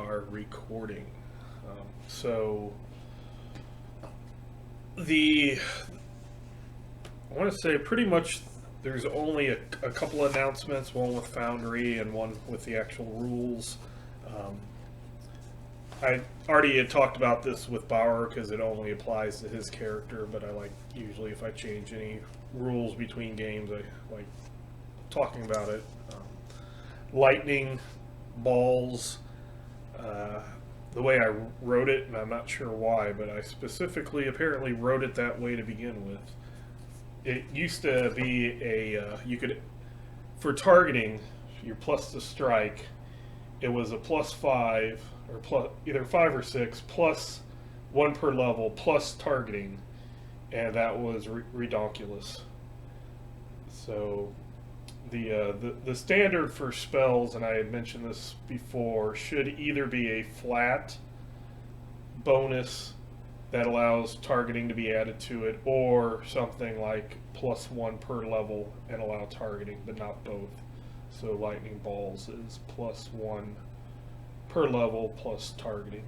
are recording. So I want to say pretty much there's only a couple announcements, one with Foundry and one with the actual rules. I already had talked about this with Bauer because it only applies to his character, but I like usually if I change any rules between games, I like talking about it. Lightning balls, the way I wrote it, and I'm not sure why, but I specifically apparently wrote it that way to begin with. It used to be you could, for targeting, your plus to strike, it was a +5, or plus, either 5 or 6, plus 1 per level, plus targeting, and that was redonkulous. So the standard for spells, and I had mentioned this before, should either be a flat bonus that allows targeting to be added to it, or something like +1 per level and allow targeting, but not both. So lightning balls is +1 per level plus targeting.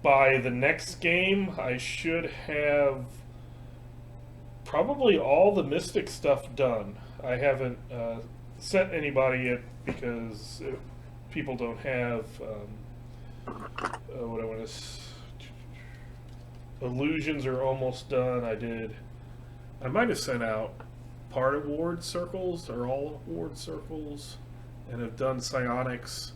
By the next game, I should have probably all the Mystic stuff done. I haven't sent anybody yet because people don't have what I want to. Illusions are almost done. I might have sent out part of ward circles or all ward circles, and have done psionics,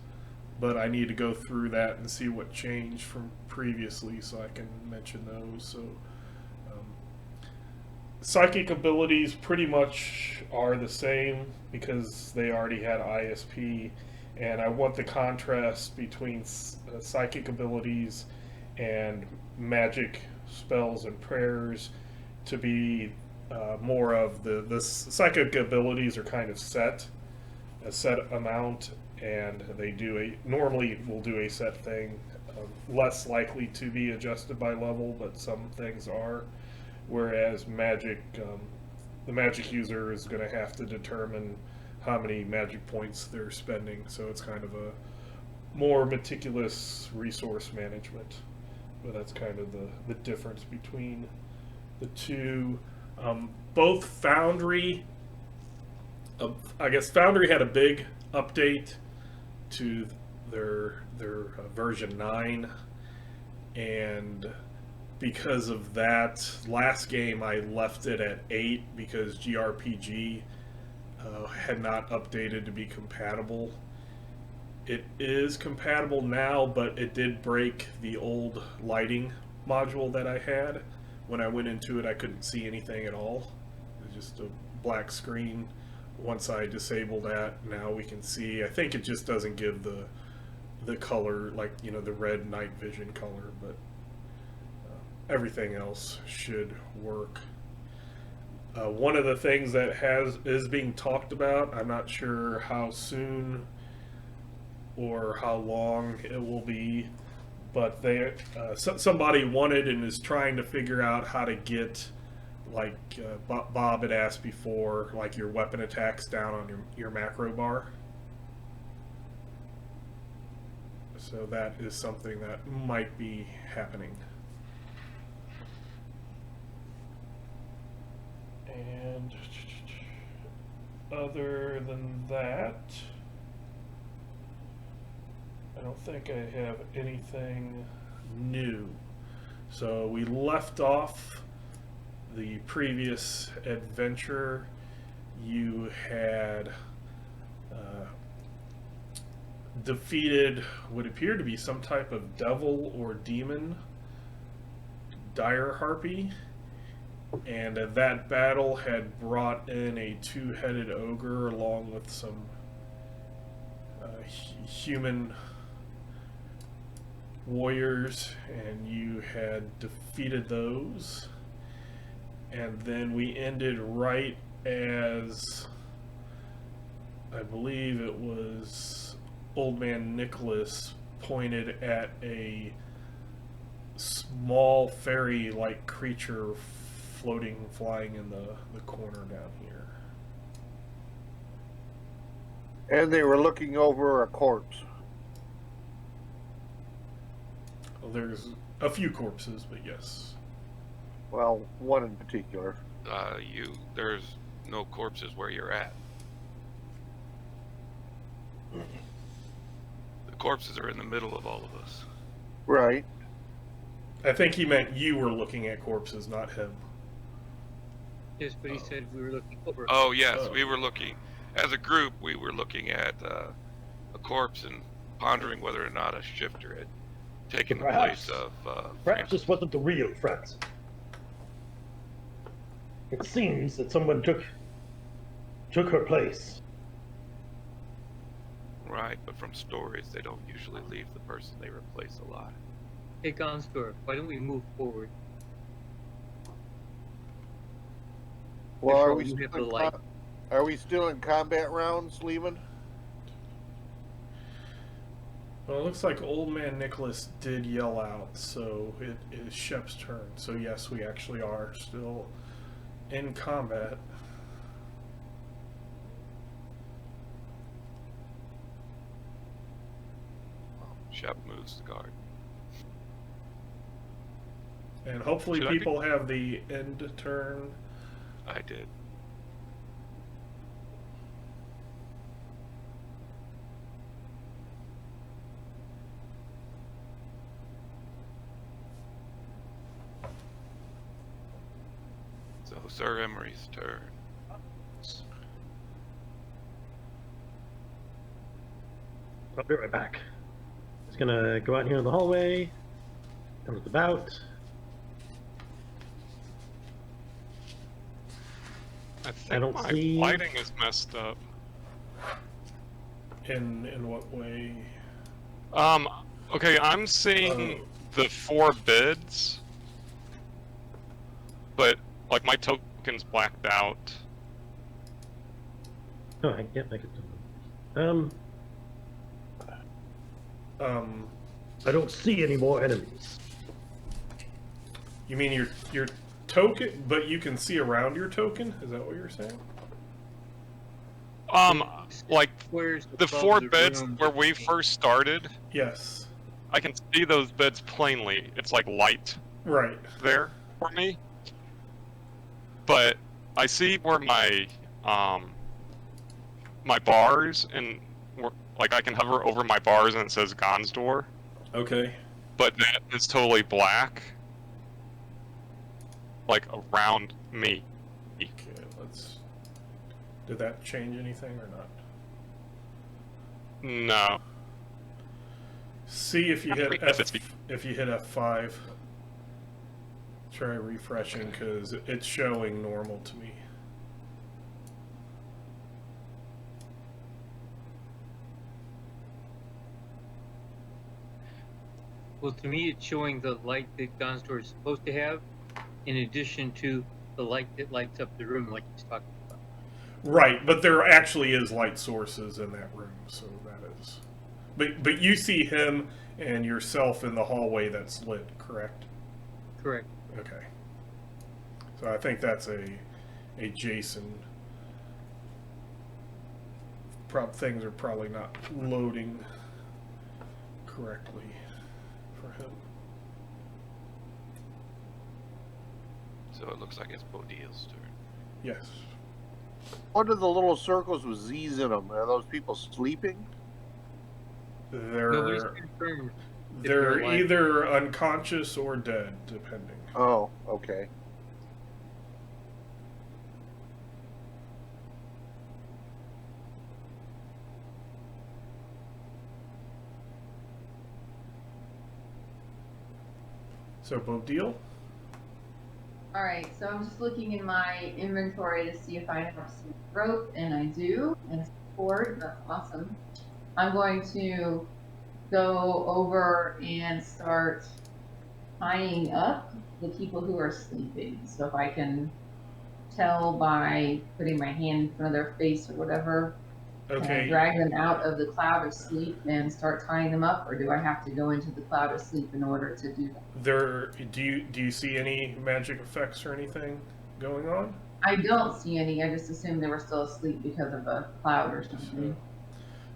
but I need to go through that and see what changed from previously so I can mention those. So psychic abilities pretty much are the same because they already had ISP, and I want the contrast between psychic abilities and magic spells and prayers to be more of the psychic abilities are kind of a set amount, and they normally will do a set thing, less likely to be adjusted by level, but some things are. Whereas magic, the magic user is going to have to determine how many magic points they're spending, so it's kind of a more meticulous resource management. But that's kind of the difference between the two. Both Foundry, I guess Foundry had a big update to their version 9, and because of that, last game I left it at 8 because GRPG had not updated to be compatible. It is compatible now, but it did break the old lighting module that I had. When I went into it, I couldn't see anything at all. It was just a black screen. Once I disabled that, now we can see. I think it just doesn't give the color, like, you know, the red night vision color, but everything else should work. One of the things that is being talked about, I'm not sure how soon or how long it will be, but somebody wanted and is trying to figure out how to get, like Bob had asked before, like your weapon attacks down on your macro bar. So that is something that might be happening. And other than that, I don't think I have anything new. So we left off the previous adventure. You had defeated what appeared to be some type of devil or demon, dire harpy. And that battle had brought in a two-headed ogre along with some human warriors, and you had defeated those. And then we ended right as, I believe it was Old Man Nicholas pointed at a small fairy-like creature flying in the corner down here. And they were looking over a corpse. Well, there's a few corpses, but yes. Well, one in particular. There's no corpses where you're at. The corpses are in the middle of all of us. Right. I think he meant you were looking at corpses, not him. Yes, but he said we were looking over. Oh, yes, we were looking, as a group, we were looking at a corpse and pondering whether or not a shifter had taken the place of Perhaps this wasn't the real Francis. It seems that someone took her place. Right, but from stories, they don't usually leave the person they replace alive. Hey, Gonstor, why don't we move forward? Well, Before are we, you still hit the in light. are we still in combat rounds, Lehman? Well, it looks like Old Man Nicholas did yell out, so it is Shep's turn. So yes, we actually are still in combat. Shep moves the guard. And hopefully Should I people have the end turn. I did. So, Sir Emery's turn. I'll be right back. Just gonna go out here in the hallway, come to the bout. I think I don't my see- lighting is messed up. In what way? Okay, I'm seeing the 4 bids, but like my token's blacked out. Oh, I can't make it. I don't see any more enemies. You mean your token, but you can see around your token? Is that what you're saying? Like Where's the above 4 the bids room where we between- first started, Yes. I can see those bids plainly. It's like light Right. there for me. But I see where my my bars and like I can hover over my bars and it says Gon's door, Okay. but that is totally black. Like around me. Okay, let's... Did that change anything or not? No. See if you hit Yes, F, if you hit F5. Try refreshing because it's showing normal to me. Well, to me, it's showing the light that Gonstor is supposed to have, in addition to the light that lights up the room, like he's talking about. Right, but there actually is light sources in that room, so that is. But you see him and yourself in the hallway that's lit, correct? Correct. Okay. So I think that's a Jason. Things are probably not loading correctly for him. So it looks like it's Bodil's turn. Yes. What are the little circles with Z's in them? Are those people sleeping? Nobody's They're confirmed. if they're they're alive. either unconscious or dead, depending. Oh, okay. So Bodil? Alright, so I'm just looking in my inventory to see if I have some rope, and I do, and it's cord, that's awesome. I'm going to go over and start tying up the people who are sleeping. So if I can tell by putting my hand in front of their face or whatever, can I Okay. drag them out of the cloud of sleep and start tying them up, or do I have to go into the cloud of sleep in order to do that? Do you see any magic effects or anything going on? I don't see any. I just assumed they were still asleep because of a cloud or something.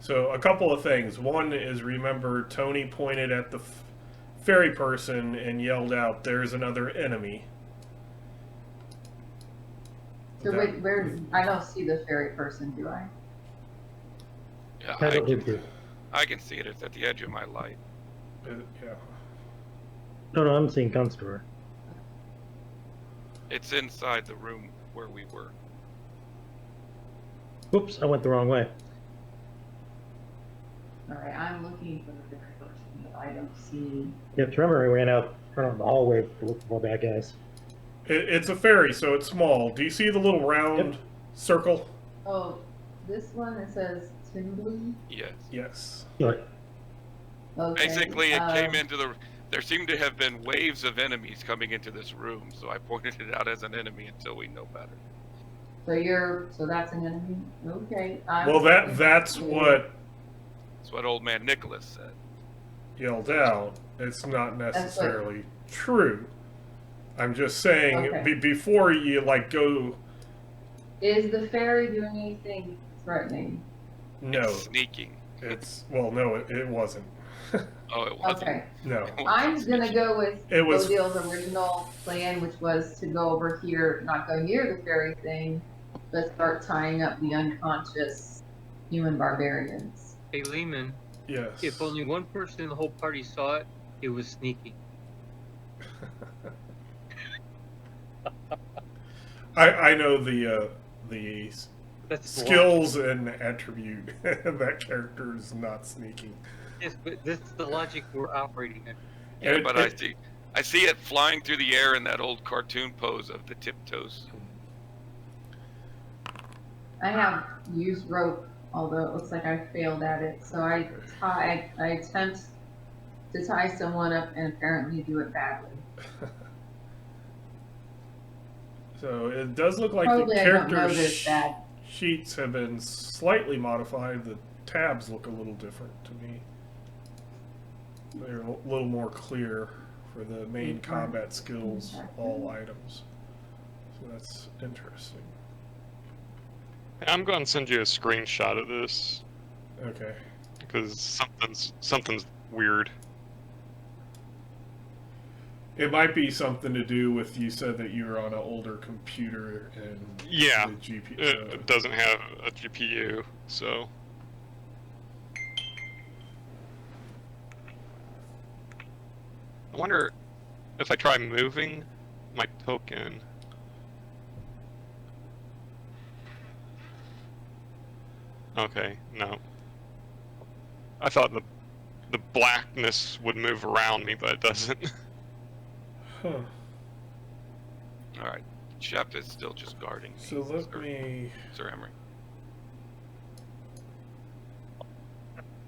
So a couple of things. One is, remember, Tony pointed at the fairy person and yelled out, "There's another enemy." So That- wait, where? I don't see the fairy person, do I? Yeah, I don't need to. I can see it. It's at the edge of my light. Yeah. No, I'm seeing Gun's door. It's inside the room where we were. Whoops, I went the wrong way. All right, I'm looking for the fairy person, but I don't see. Yeah, remember we ran out around the hallway to look for bad guys. It's a fairy, so it's small. Do you see the little round circle? Oh, this one that says Timbly. Yes. Yes. Like, Okay. Basically, it came into the. There seemed to have been waves of enemies coming into this room, so I pointed it out as an enemy until we know better. So that's an enemy. Okay. Well, that's what That's what old man Nicholas said. yelled out. It's not necessarily true. I'm just saying, Okay. before you like go. Is the fairy doing anything threatening? No, Sneaking. it's no, it wasn't. Oh, it wasn't. Okay. No, It wasn't I'm gonna sneaking. go with It was- Odil's original plan, which was to go over here, not go near the fairy thing, but start tying up the unconscious human barbarians. Hey, Lehman, yes. if only one person in the whole party saw it, it was sneaking. I know the That's the skills and attribute. That character is not sneaking. Yes, but this is the logic we're operating in. Yeah, It- but it- I see it flying through the air in that old cartoon pose of the tiptoes. I have used rope, although it looks like I failed at it. So I attempt to tie someone up and apparently do it badly. So it does look like Probably the I don't know character this bad. sheets have been slightly modified. The tabs look a little different to me. They're a little more clear for the main combat skills, all items. So that's interesting. I'm going to send you a screenshot of this Okay. because something's weird. It might be something to do with, you said that you were on an older computer and Yeah, the GPU. it doesn't have a GPU, so. I wonder if I try moving my token. Okay, no. I thought the blackness would move around me, but it doesn't. Huh. All right, Shep is still just guarding me. So let me. Sir Emery.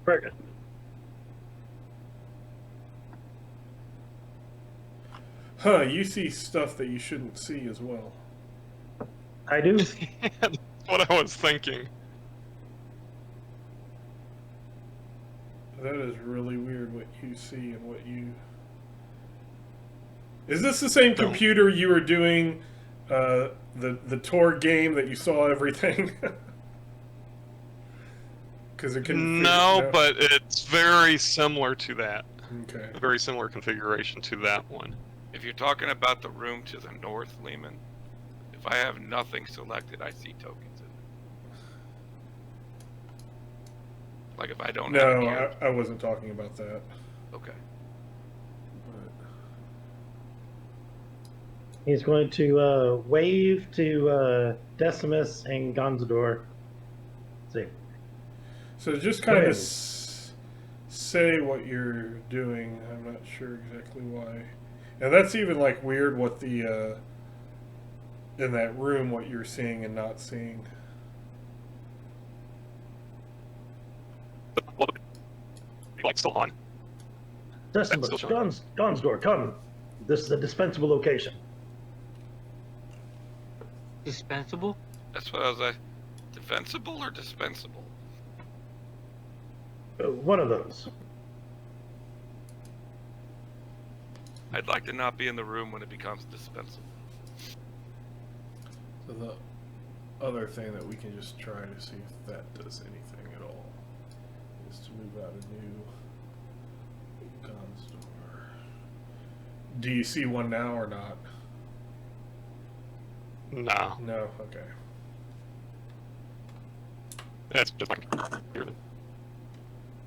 very good. Huh, you see stuff that you shouldn't see as well. I do. That's what I was thinking. That is really weird what you see and what you. Is this the same Don't. computer you were doing the tour game that you saw everything? Because it can. No, but it's very similar to that. Okay. A very similar configuration to that one. If you're talking about the room to the north, Lehman, if I have nothing selected, I see tokens in it. Like if I don't have No, any. I wasn't talking about that. Okay. But He's going to wave to Decimus and Gonzador. See. so just kind Wait. of say what you're doing. I'm not sure exactly why. And that's even like weird what the in that room what you're seeing and not seeing. Like still on. Decimus, Still showing. Gonzador, come. This is a dispensable location. Dispensable? That's what I was like. Defensible or dispensable? One of those. I'd like to not be in the room when it becomes dispensable. So the other thing that we can just try to see if that does anything at all. is to move out a new gun store. Do you see one now or not? No, No? Okay. that's just like.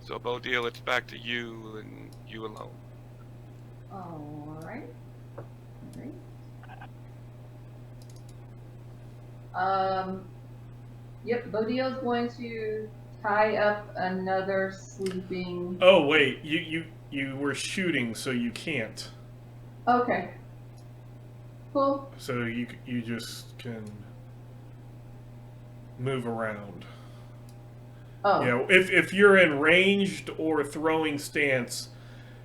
So, Bo Deal, it's back to you and you alone. Alright. Yep, Bodil's going to tie up another sleeping. Oh wait, you were shooting, so you can't. Okay. Cool. So you just can move around. Oh. Yeah, if you're in ranged or throwing stance,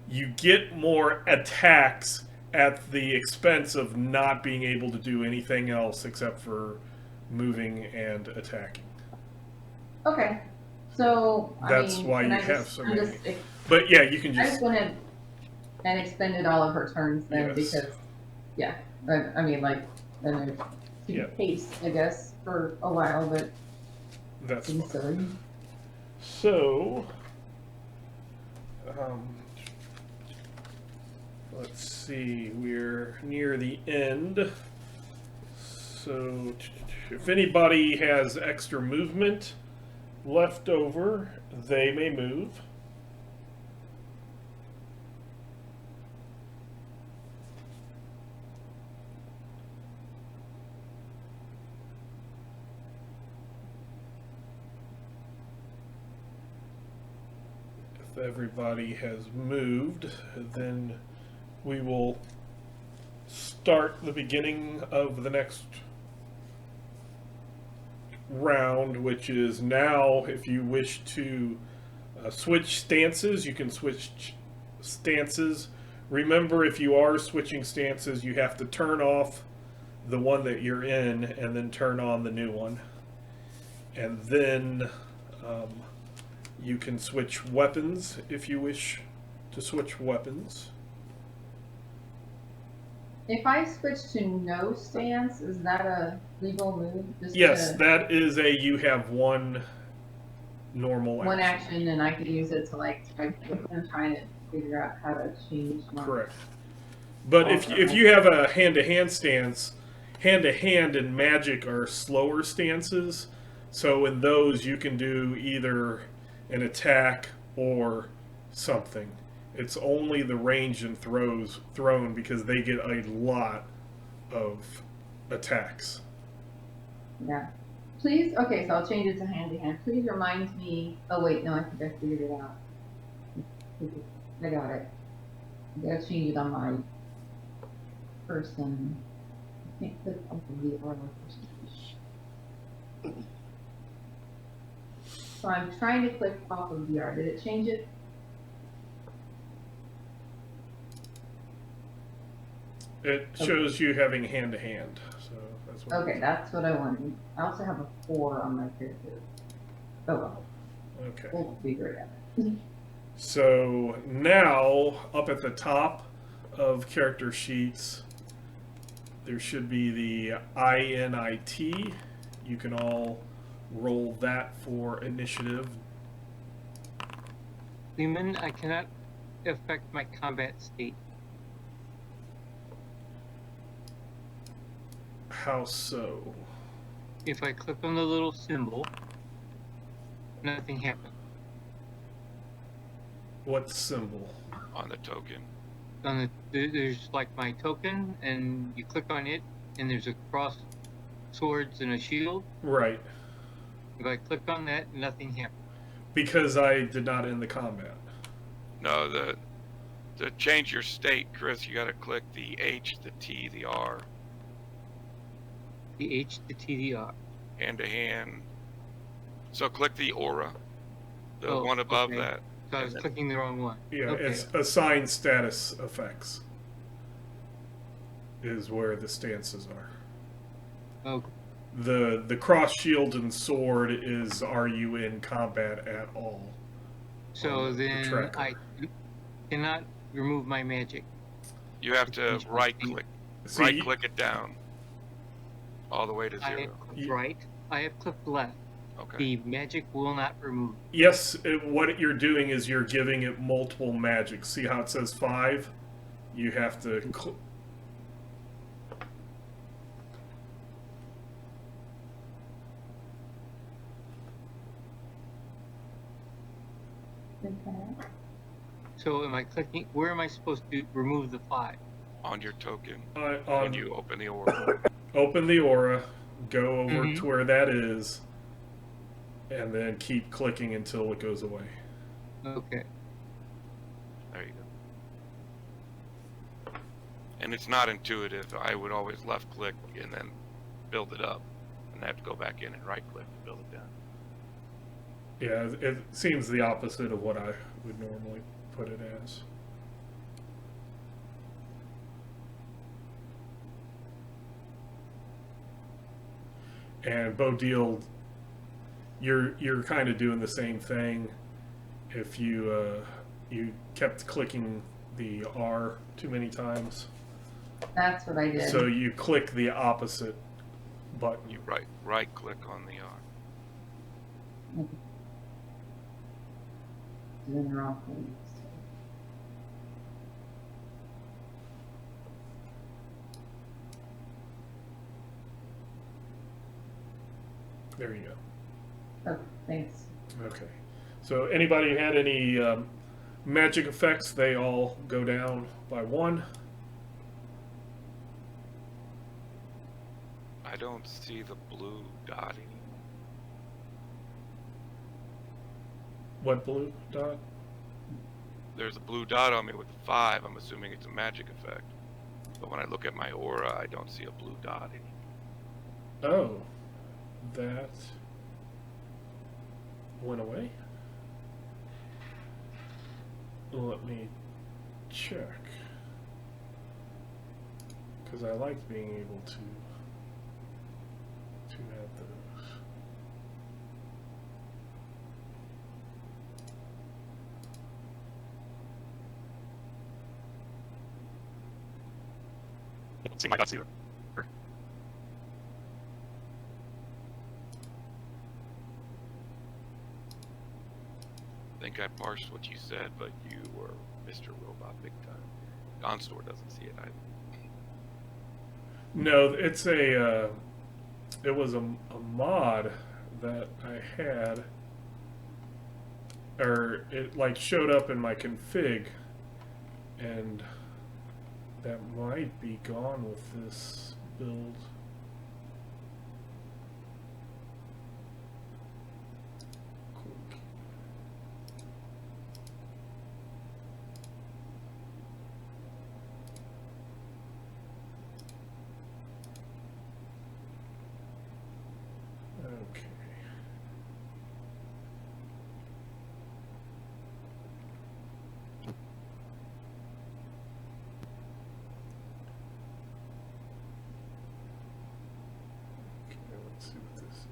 you get more attacks at the expense of not being able to do anything else except for moving and attacking. Okay. So That's I mean, why can you I have just, so I'm many. just, But yeah, you can I just just went ahead and expended all of her turns then Yes. because, yeah, I mean, like, then there's keep Yeah. pace, I guess, for a while, but that's seems fine. silly. So, let's see, we're near the end. So, if anybody has extra movement left over, they may move. If everybody has moved, then we will start the beginning of the next round, which is now, if you wish to switch stances, you can switch stances. Remember, if you are switching stances, you have to turn off the one that you're in and then turn on the new one. And then you can switch weapons if you wish to switch weapons. If I switch to no stance, is that a legal move? Just Yes, to, that is a you have one normal one action, and I could use it to like. I'm trying to figure out how to change. My... Correct. But if you have a hand-to-hand stance, hand-to-hand and magic are slower stances. So in those, you can do either an attack or something. It's only the range and thrown because they get a lot of attacks. Yeah. Please. Okay, so I'll change it to hand to hand. Please remind me. Oh wait, no, I think I figured it out. I got it. I gotta change it on my person. I can't click on the or my person. So I'm trying to click off of VR. Did it change it? It shows you having hand-to-hand. So that's what. Okay, that's what I wanted. I also have a 4 on my character. Oh well, Okay. we'll figure it out. So now, up at the top of character sheets, there should be the INIT. You can all roll that for initiative. Lehman, I cannot affect my combat state. How so? If I click on the little symbol, nothing happens. What symbol? On the token. On there's like my token, and you click on it, and there's a cross, swords, and a shield. Right. If I click on that, nothing happens. Because I did not end the combat. No, to change your state, Chris, you got to click the H, the T, the R, The H, the T, the R. hand to hand. So click the aura, the Oh, one above okay. that. So I was clicking the wrong one. Yeah, Okay. it's assigned status effects. Is where the stances are. Oh, The cross shield and sword is are you in combat at all? so on the then tracker. I cannot remove my magic. You have to Change my right state. click, See, right click it down, all the way to I 0. have clicked right. I have clicked left. Okay. The magic will not remove. Yes, what you're doing is you're giving it multiple magic. See how it says 5? You have to. Okay. So am I clicking? Where am I supposed to remove the 5? On your token, when On, you open the aura. open the aura, go over Mhm. to where that is, and then keep clicking until it goes away. Okay. There you go. And it's not intuitive. I would always left click and then build it up, and have to go back in and right click to build it down. Yeah, it seems the opposite of what I would normally put it as. And Bodil, you're kind of doing the same thing. If you you kept clicking the R too many times, That's what I did. so you click the opposite button. You right click on the R. Doing the wrong thing. There you go. Oh, thanks. Okay. So anybody had any magic effects? They all go down by 1. I don't see the blue dot anymore. What blue dot? There's a blue dot on me with 5. I'm assuming it's a magic effect. But when I look at my aura, I don't see a blue dot anymore. Oh, that went away. Let me check, because I liked being able to have those. I don't see my dots either. I think I parsed what you said, but you were Mr. Robot big time. Gonstore doesn't see it either. No, it's a. It was a mod that I had, or it like showed up in my config, and that might be gone with this build. Quick. Okay. Okay, let's see what this is.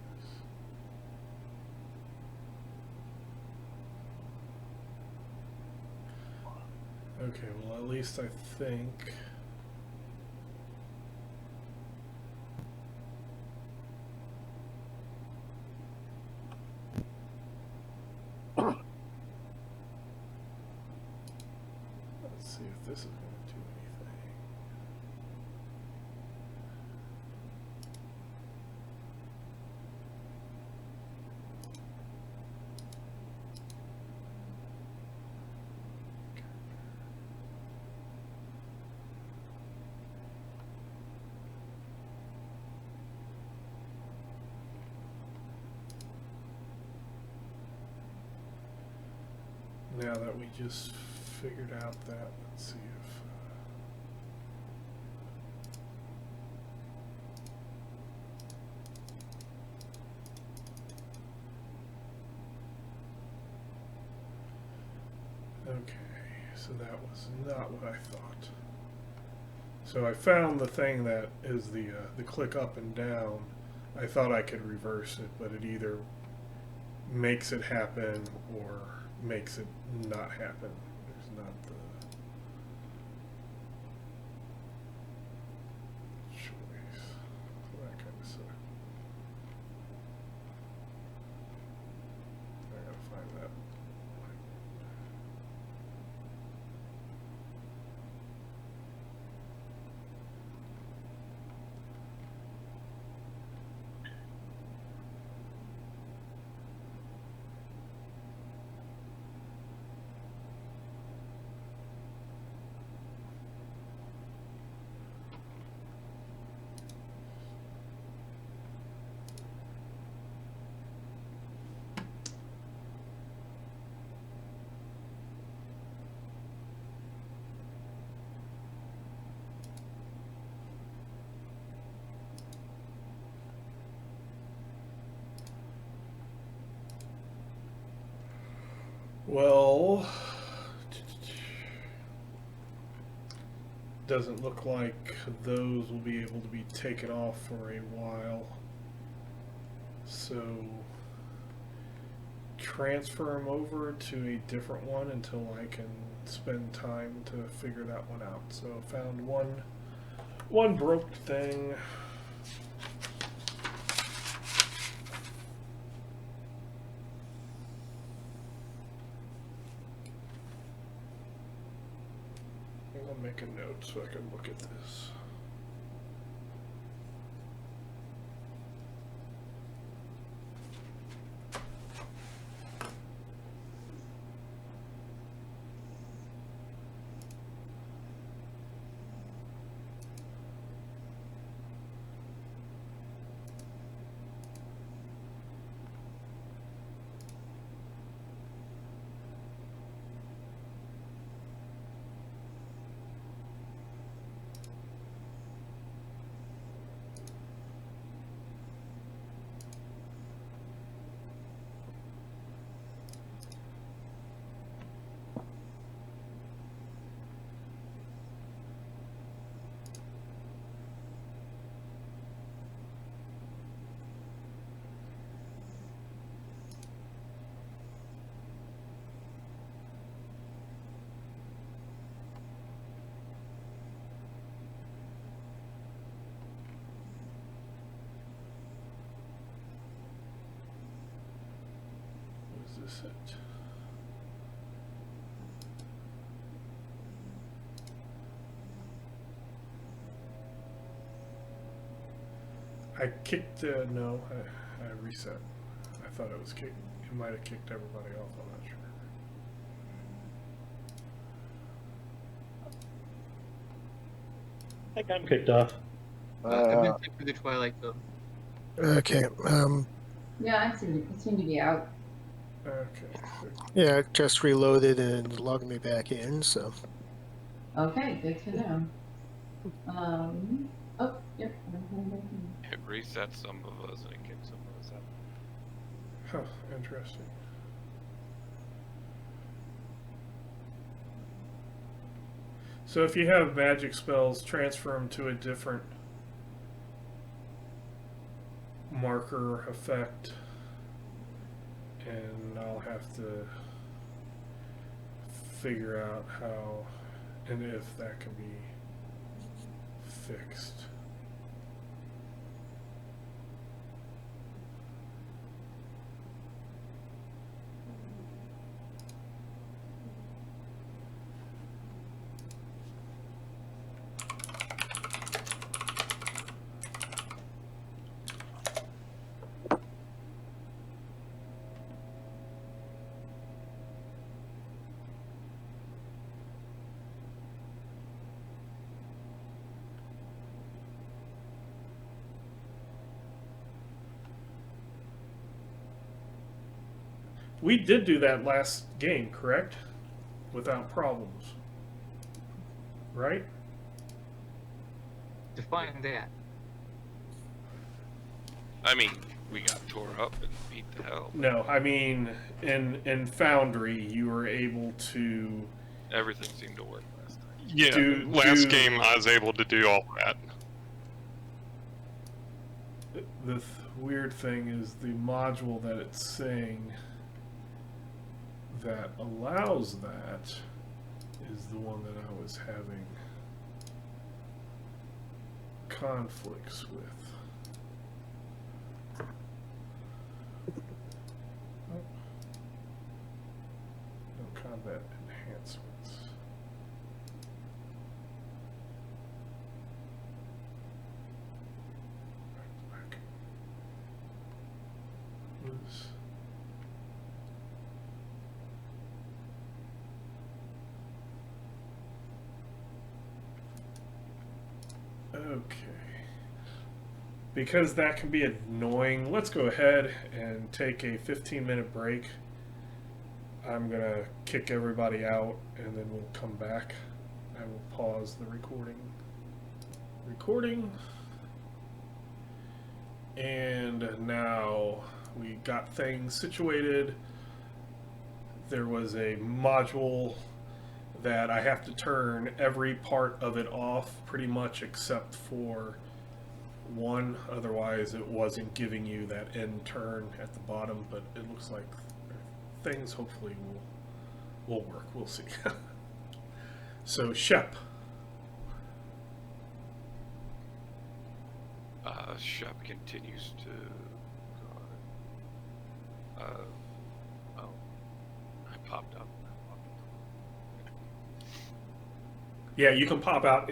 Okay, well, at least I think. Let's see if this is going to do anything. Now that we just figured out that, let's see if. Okay, so that was not what I thought. So I found the thing that is the click up and down. I thought I could reverse it, but it either makes it happen or makes it not happen. There's not the choice. So that kind of sucks. Well, doesn't look like those will be able to be taken off for a while. So transfer them over to a different one until I can spend time to figure that one out. So found one broke thing. I'll make a note so I can look at this. This it. I kicked no, I reset. I thought it was kicked. It might have kicked everybody off, I'm not sure. I think I'm kicked off. I've been through the Twilight Zone. Okay. Yeah, I seem to be out. Okay. Yeah, it just reloaded and logged me back in. So. Okay, good to know. Oh, yep. It resets some of us and it kicks some of us out. Huh, interesting. So if you have magic spells, transfer them to a different marker effect, and I'll have to figure out how and if that can be fixed. We did do that last game, correct? Without problems. Right? Define that. I mean, we got tore up and beat the hell. No, I mean, in Foundry, you were able to... Everything seemed to work last time. Yeah, last game I was able to do all that. The weird thing is the module that it's saying that allows that is the one that I was having conflicts with. No combat enhancements. Back. Was okay. Because that can be annoying, let's go ahead and take a 15-minute break. I'm going to kick everybody out and then we'll come back. I will pause the recording. And now we got things situated. there was a module that I have to turn every part of it off pretty much except for one. Otherwise, it wasn't giving you that end turn at the bottom, but it looks like things hopefully will work. We'll see. So, Shep. Shep continues to. Oh, I popped up. Yeah, you can pop out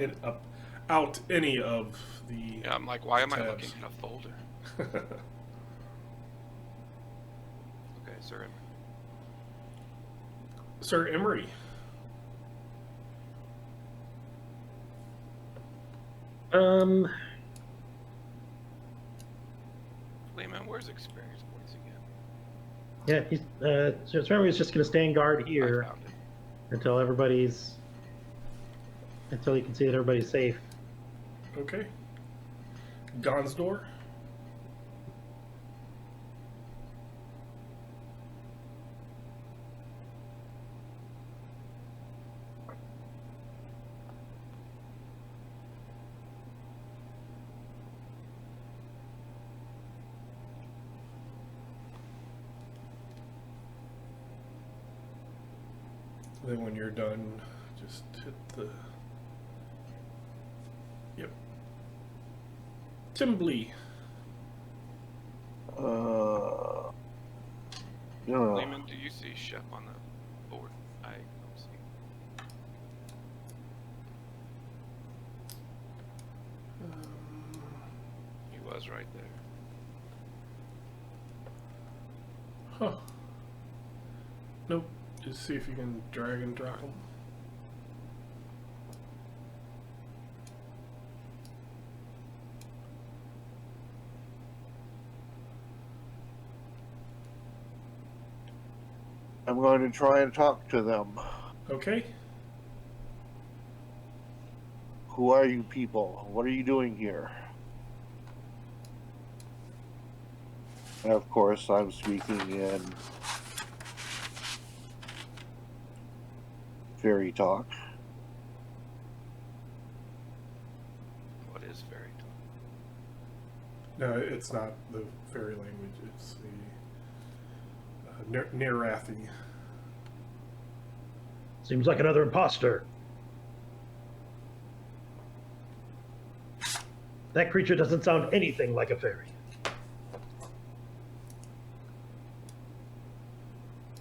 any of the. Yeah, I'm like, why am I tabs. looking in a folder? Okay, sir. Sir Emery. Lehman, where's experience points again? Yeah, he's so Emery's just gonna stand guard here I found it. until you can see that everybody's safe. Okay. Gonsdor. Then when you're done, just hit the... Yep. Timbly. No. Lehman, do you see Shep on the board? I don't see. He was right there. Huh. Nope. Just see if you can drag and drop them. I'm going to try and talk to them. Okay. Who are you people? What are you doing here? And of course, I'm speaking in fairy talk. What is fairy talk? No, it's not the fairy language. It's the Nerathi. Seems like another imposter. That creature doesn't sound anything like a fairy.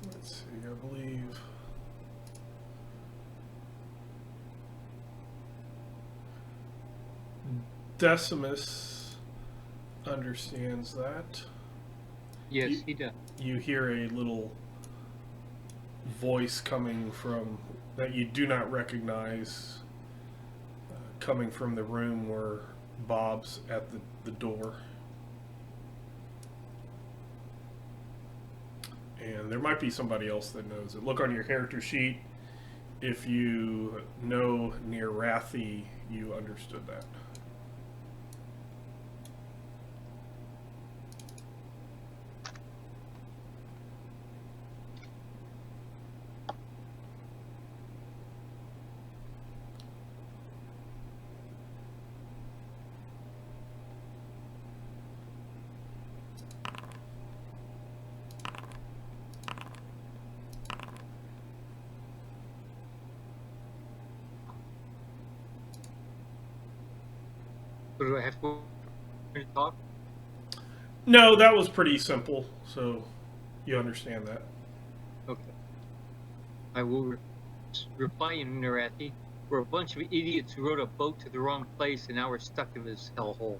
Let's see, I believe... Decimus understands that. Yes, he does. You hear a little voice coming from that you do not recognize, coming from the room where Bob's at the door. And there might be somebody else that knows it. Look on your character sheet. If you know Nerathi, you understood that. So do I have to talk? No, that was pretty simple, so you understand that. Okay. I will reply in Nerathi. We're a bunch of idiots who rode a boat to the wrong place and now we're stuck in this hellhole.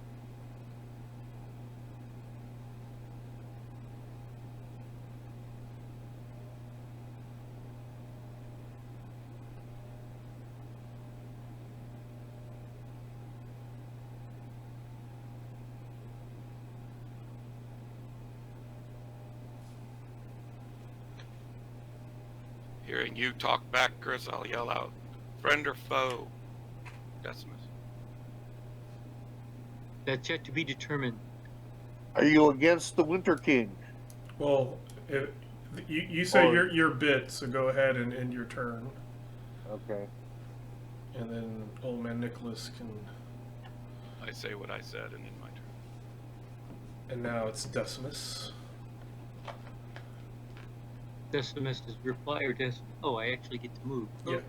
Hearing you talk back, Chris, I'll yell out, friend or foe? Decimus. That's yet to be determined. Are you against the Winter King? Well, You say Or- your bit, so go ahead and end your turn, Okay. and then old man Nicholas can. I say what I said and in my turn. And now it's Decimus. Decimus is reply or Decimus? Oh, I actually get to move. Oh, Yeah.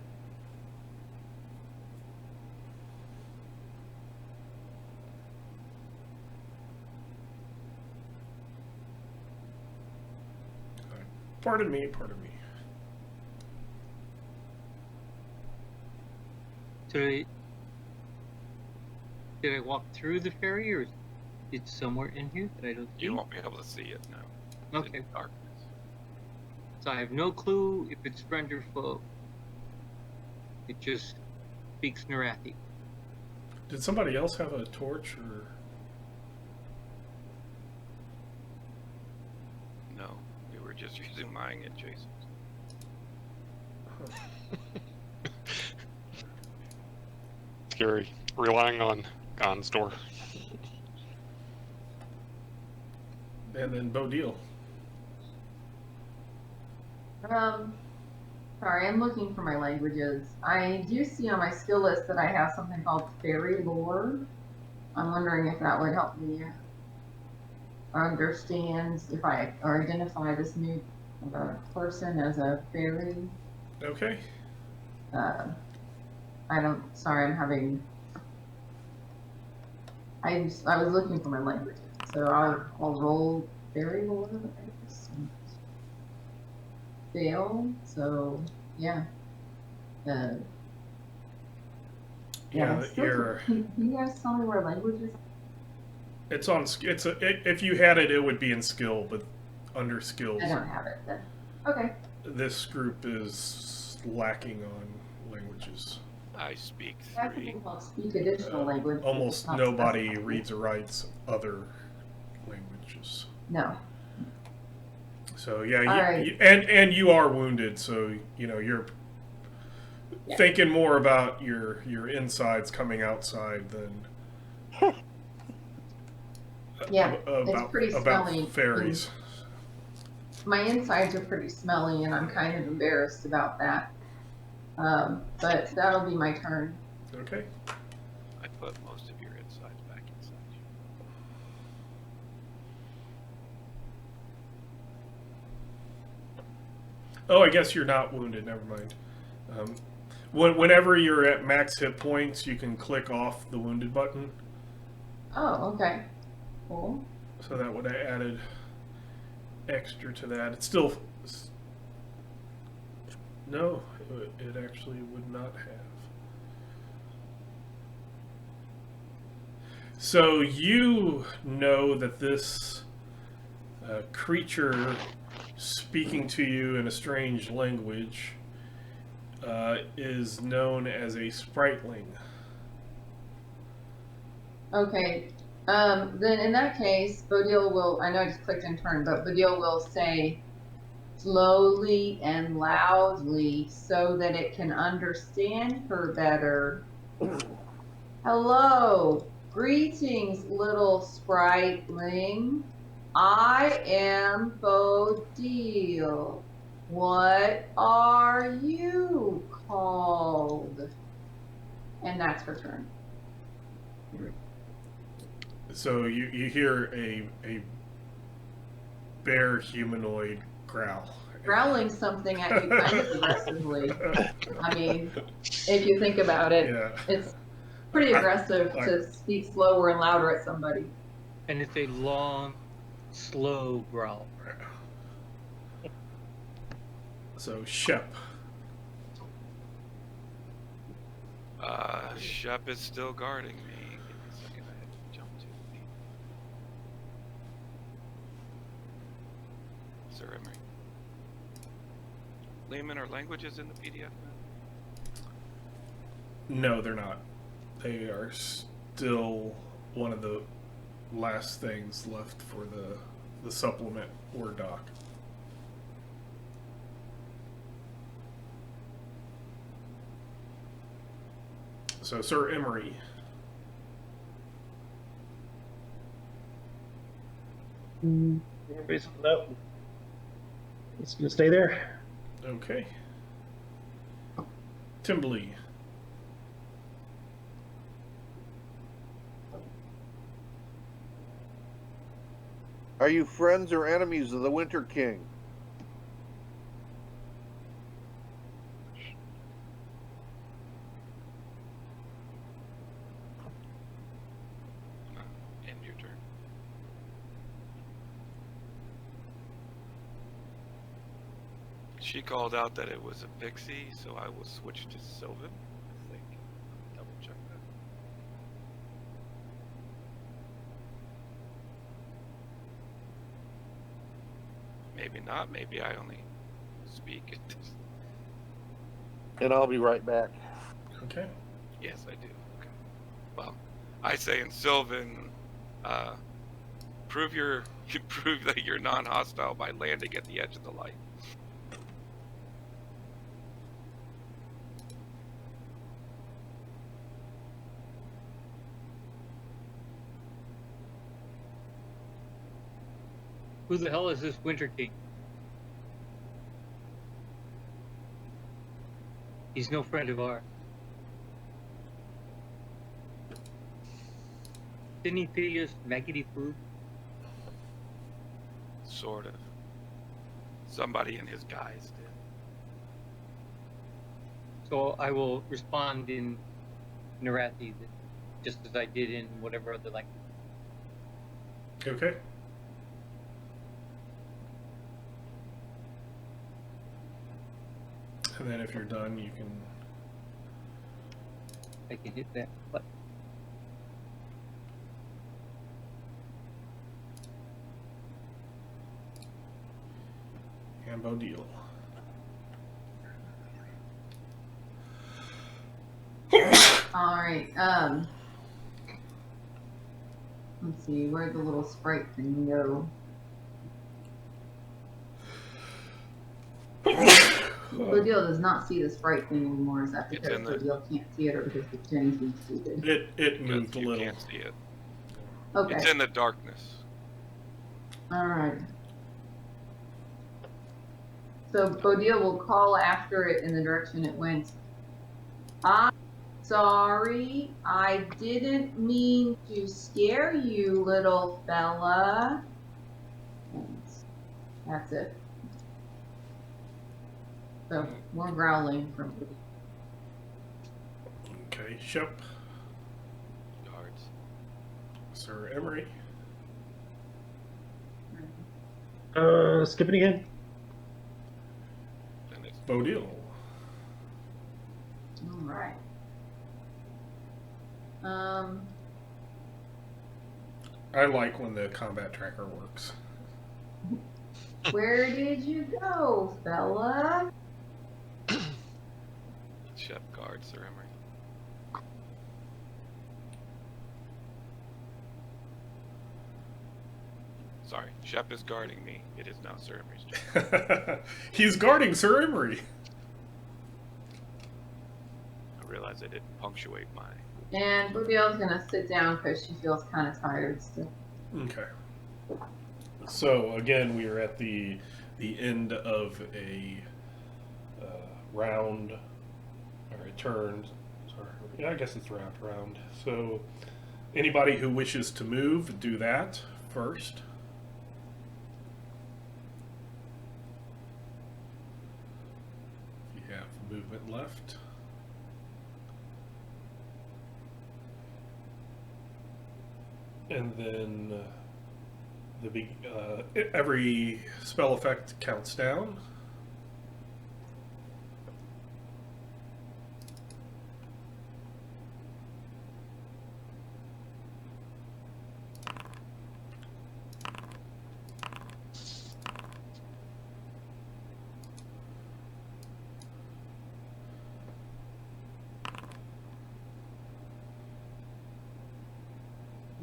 Pardon me, pardon me. So did I walk through the ferry, or it's somewhere in here that I don't see? You won't be able to see it now. It's Okay. in darkness. So I have no clue if it's friend or foe. It just speaks Narathi. Did somebody else have a torch or? No, we were just using mine and Jason's. Scary. Relying on Gon's door. And then Bodil. Sorry, I'm looking for my languages. I do see on my skill list that I have something called fairy lore. I'm wondering if that would help me understand if I or identify this new person as a fairy. Okay. Sorry, I'm having. I was looking for my languages, so I'll roll fairy lore. I guess. Fail. So yeah. Yeah. I'm still- You're. Can you guys tell me where languages? It's on. If you had it, it would be in skill, but under skills, I don't have it then. Okay. this group is lacking on languages. I speak I 3. think I'll speak additional language. Almost It's not nobody specified. reads or writes other languages. No. So yeah, Alright. and you are wounded, so you're Yeah. thinking more about your insides coming outside than Yeah, about pretty about smelly. fairies. My insides are pretty smelly, and I'm kind of embarrassed about that. But that'll be my turn. Okay. I put most of your insides back inside you. Oh, I guess you're not wounded. Never mind. Whenever you're at max hit points, you can click off the wounded button. Oh, okay. Cool. So that would have added extra to that. It's still no. It actually would not have. So you know that this creature speaking to you in a strange language is known as a spriteling. Okay. Then in that case, Bodil will, I know I just clicked in turn, but Bodil will say slowly and loudly so that it can understand her better. Hello. Greetings, little spriteling. I am Bodil. What are you called? And that's her turn. So you hear a bear humanoid growl. Growling something at you kind of aggressively. I mean, if you think about it, Yeah. it's pretty aggressive to speak slower and louder at somebody. And it's a long, slow growl. So Shep. Shep is still guarding me. Give me a second, I have to jump to the Sir Emery. Layman are languages in the PDF now? No, they're not. They are still one of the last things left for the supplement Word doc. So Sir Emery. Anybody something out? It's gonna stay there. Okay. Timbley. Are you friends or enemies of the Winter King? End your turn. She called out that it was a pixie, so I will switch to Sylvan, I think. Double check that. Maybe not, maybe I only speak. And I'll be right back. Okay. Yes, I do. Okay. Well, I say in Sylvan, prove that you're non-hostile by landing at the edge of the light. Who the hell is this Winter King? He's no friend of ours. Didn't he feed us maggoty food? Sort of. Somebody in his guise did. So I will respond in Narathi, just as I did in whatever other language. Okay. And then if you're done, you can. I can hit that button. Ambo deal. All right. Let's see. Where'd the little sprite thing go? Bodil does not see the sprite thing anymore. Is that It's because in the- Bodil can't see it, or because Jenny's being stupid? It moved a You little. can't see it. Okay. It's in the darkness. All right. So Bodil will call after it in the direction it went. I'm sorry, I didn't mean to scare you, little fella. And that's it. So more growling from Bodil. Okay, Shep, Guards. Sir Emery. Skip it again. And it's Bodil. All right. I like when the combat tracker works. Where did you go, fella? Shep guard, Sir Emery. Sorry, Shep is guarding me. It is now Sir Emery's turn. He's guarding Sir Emery. I realize I didn't punctuate my. And Bodil's gonna sit down because she feels kind of tired still. Okay. So again, we are at the end of a round, or a turn. Sorry, yeah, I guess it's round. So anybody who wishes to move, do that first. If you have movement left. And then every spell effect counts down.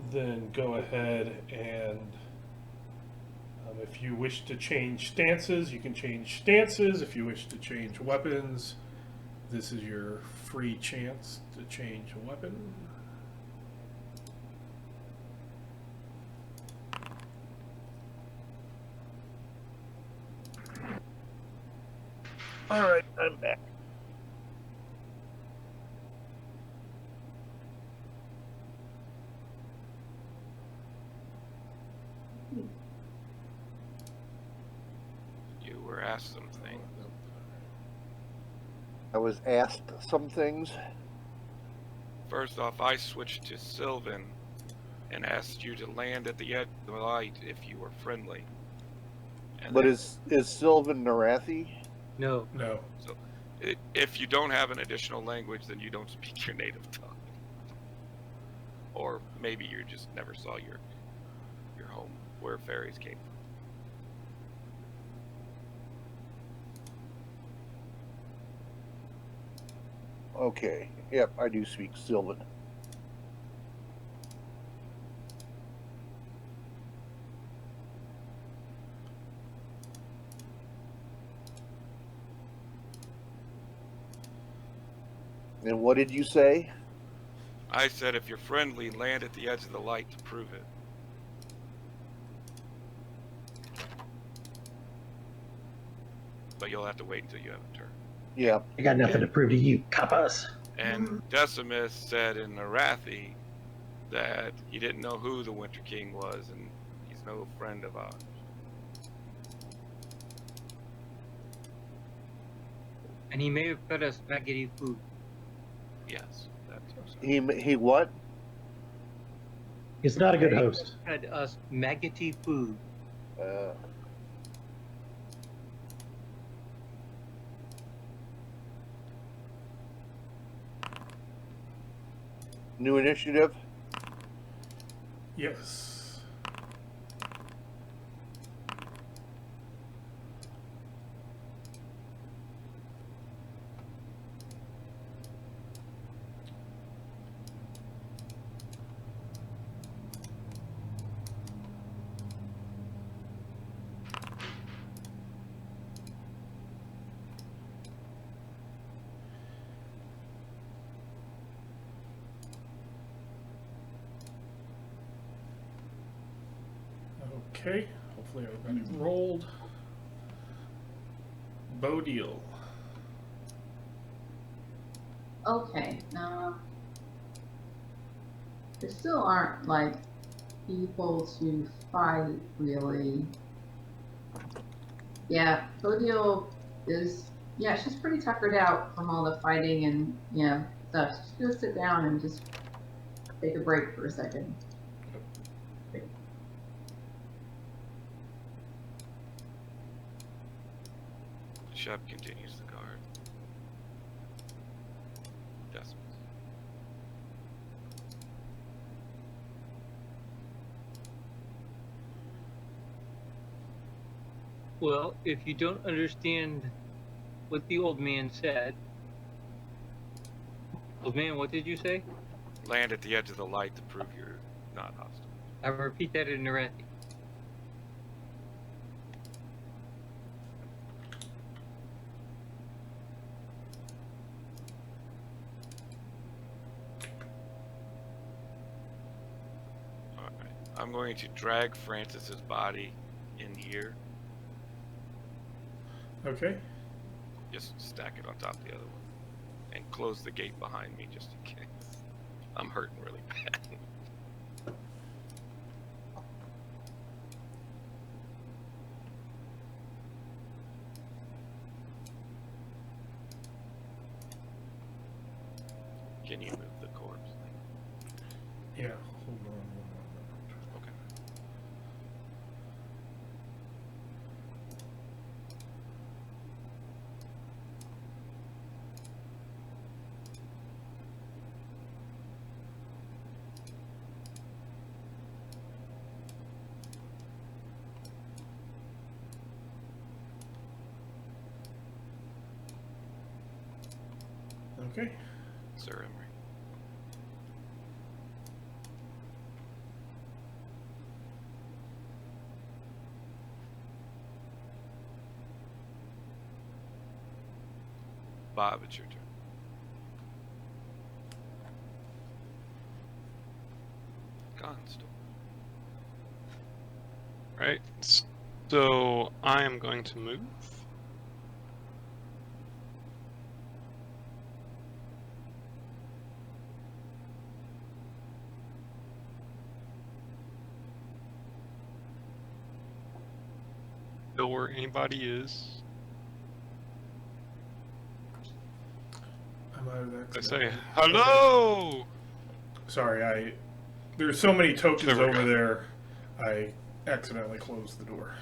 Then go ahead and if you wish to change stances, you can change stances. If you wish to change weapons, this is your free chance to change a weapon. All right, I'm back. You were asked something. I was asked some things. First off, I switched to Sylvan and asked you to land at the edge of the light if you were friendly. And But then- is Sylvan Narathi? No. No. so if you don't have an additional language, then you don't speak your native tongue. Or maybe you just never saw your home where fairies came from. Okay. Yep, I do speak Sylvan. And what did you say? I said if you're friendly, land at the edge of the light to prove it. But you'll have to wait until you have a turn. Yeah. I got nothing to prove to you, Kappas. And Decimus said in Narathi that he didn't know who the Winter King was, and he's no friend of ours. And he may have fed us maggoty food. Yes, that's He what? He's not a good He host. fed us maggoty food. New initiative? Yes. Okay, hopefully everybody rolled. Bodial. Okay, there still aren't like people to fight really. Yeah, Bodial is, yeah, she's pretty tuckered out from all the fighting and stuff. She's gonna sit down and just take a break for a second. Shep continues the card. Decimus. Well, if you don't understand what the old man said, old man, what did you say? Land at the edge of the light to prove you're not hostile. I repeat that in Narathi. Alright. I'm going to drag Francis's body in here. Okay. Just stack it on top of the other one. And close the gate behind me just in case. I'm hurting really bad. Can you move the corpse? Yeah, hold on one moment. Okay. Okay. Sir Emery. Bob, it's your turn. Constable. Right. So I am going to move. Know where anybody is. I'm out of I exit. say, hello! Sorry, there's so many tokens There we over go. there, I accidentally closed the door.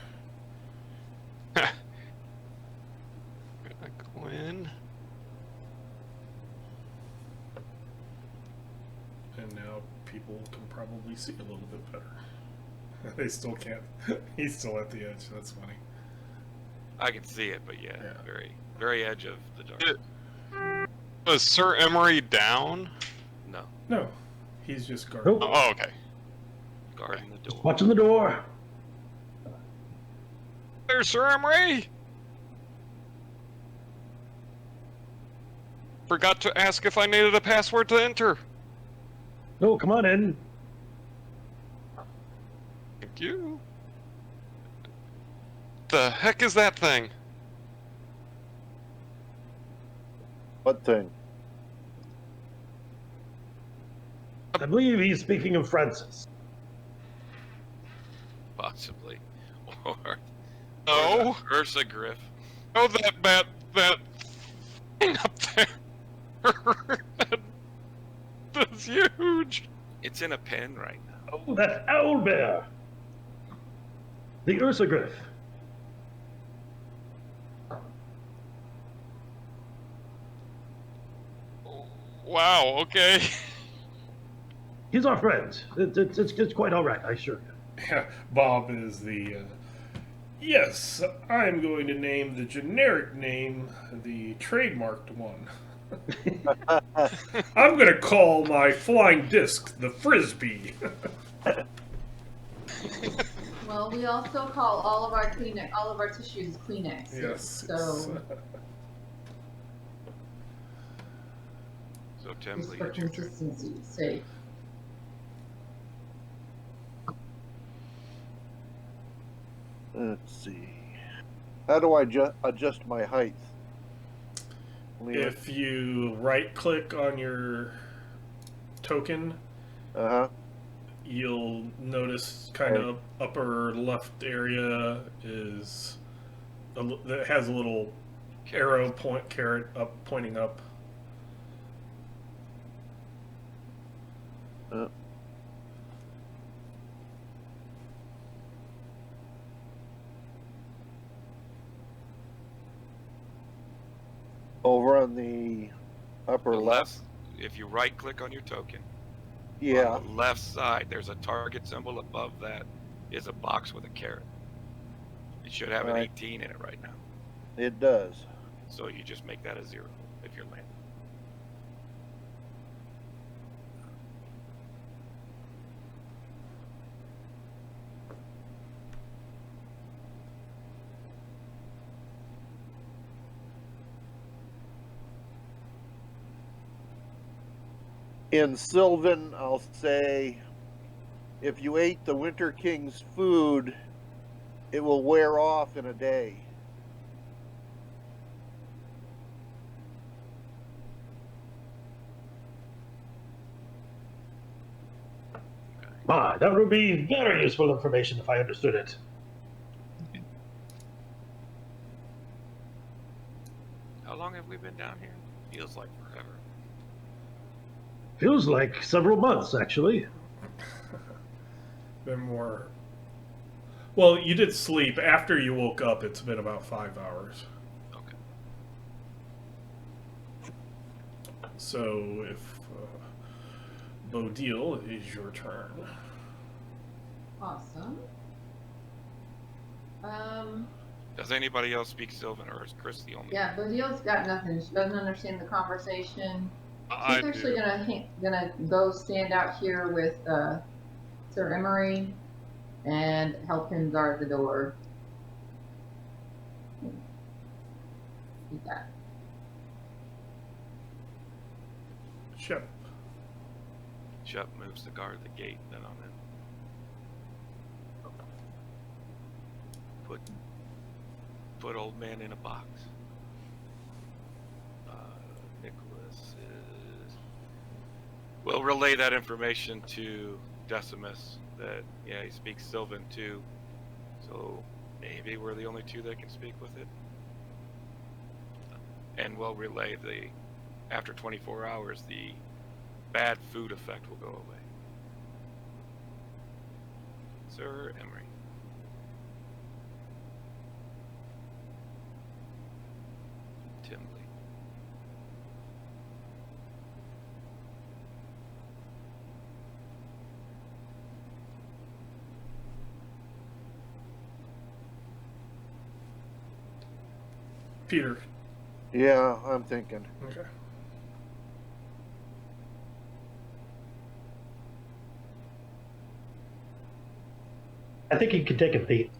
Gonna go in. And now people can probably see a little bit better. They still can't. He's still at the edge. That's funny. I can see it, but yeah, Yeah. very edge of the dark. Was Sir Emery down? No, No, he's just guarding. Nope. Oh, okay. guarding the door. Watching the door. There's Sir Emery! Forgot to ask if I needed a password to enter. No, come on in. Thank you. The heck is that thing? What thing? I believe he's speaking of Francis. Possibly. Or No. Ursa Griff. Oh, that thing up there. That's huge. It's in a pen right now. Oh, that's Owlbear. The Ursa Griff. Wow, okay. He's our friend. It's quite all right, I assure you. Yeah, Bob is the. Yes, I'm going to name the generic name the trademarked one. I'm going to call my flying disc the Frisbee. Well, we also call all of our tissues Kleenex. Yes. So So Tim, just Lee, for it's your turn. consistency's sake. Let's see. How do I adjust my height? If you right click on your token, Uh-huh. you'll notice kind of upper left area that has a little arrow carrot up pointing up. Over on the upper The left. If you right click on your token, Yeah. on the left side, there's a target symbol. Above that is a box with a carrot. It should have an Right. 18 in it right now. It does. So you just make that a 0 if you're landing. In Sylvan, I'll say, if you ate the Winter King's food, it will wear off in a day. Ah, that would be very useful information if I understood it. How long have we been down here? Feels like forever. Feels like several months, actually. Been more. Well, you did sleep. After you woke up, it's been about 5 hours. Okay. So if Bodil is your turn. Awesome. Does anybody else speak Sylvan, or is Chris the only? Yeah, Bodil's got nothing. She doesn't understand the conversation. I She's actually do. gonna go stand out here with Sir Emery and help him guard the door. Do that. Shep. Shep moves to guard the gate, then I'm in. Put old man in a box. Nicholas is. We'll relay that information to Decimus. That he speaks Sylvan too. So maybe we're the only two that can speak with it. And we'll relay the, after 24 hours, the bad food effect will go away. Sir Emery. Timley. Peter. Yeah, I'm thinking. Okay. I think you could take a peek.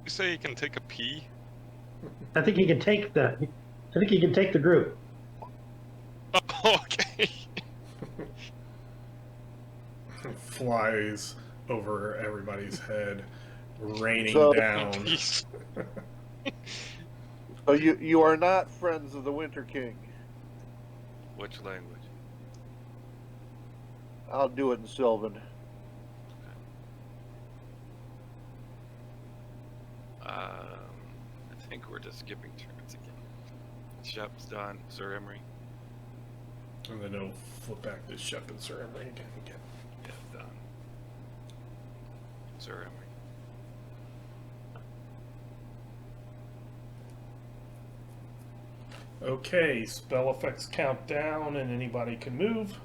You say you can take a pee? I think he can take the. I think he can take the group. Oh, okay. Flies over everybody's head, raining So- down. Peace. So you are not friends of the Winter King. Which language? I'll do it in Sylvan. I think we're just skipping turns again. Shep's done. Sir Emery. And then he'll flip back to Shep and Sir Emery again. Yeah, done. Sir Emery. Okay, spell effects count down and anybody can move.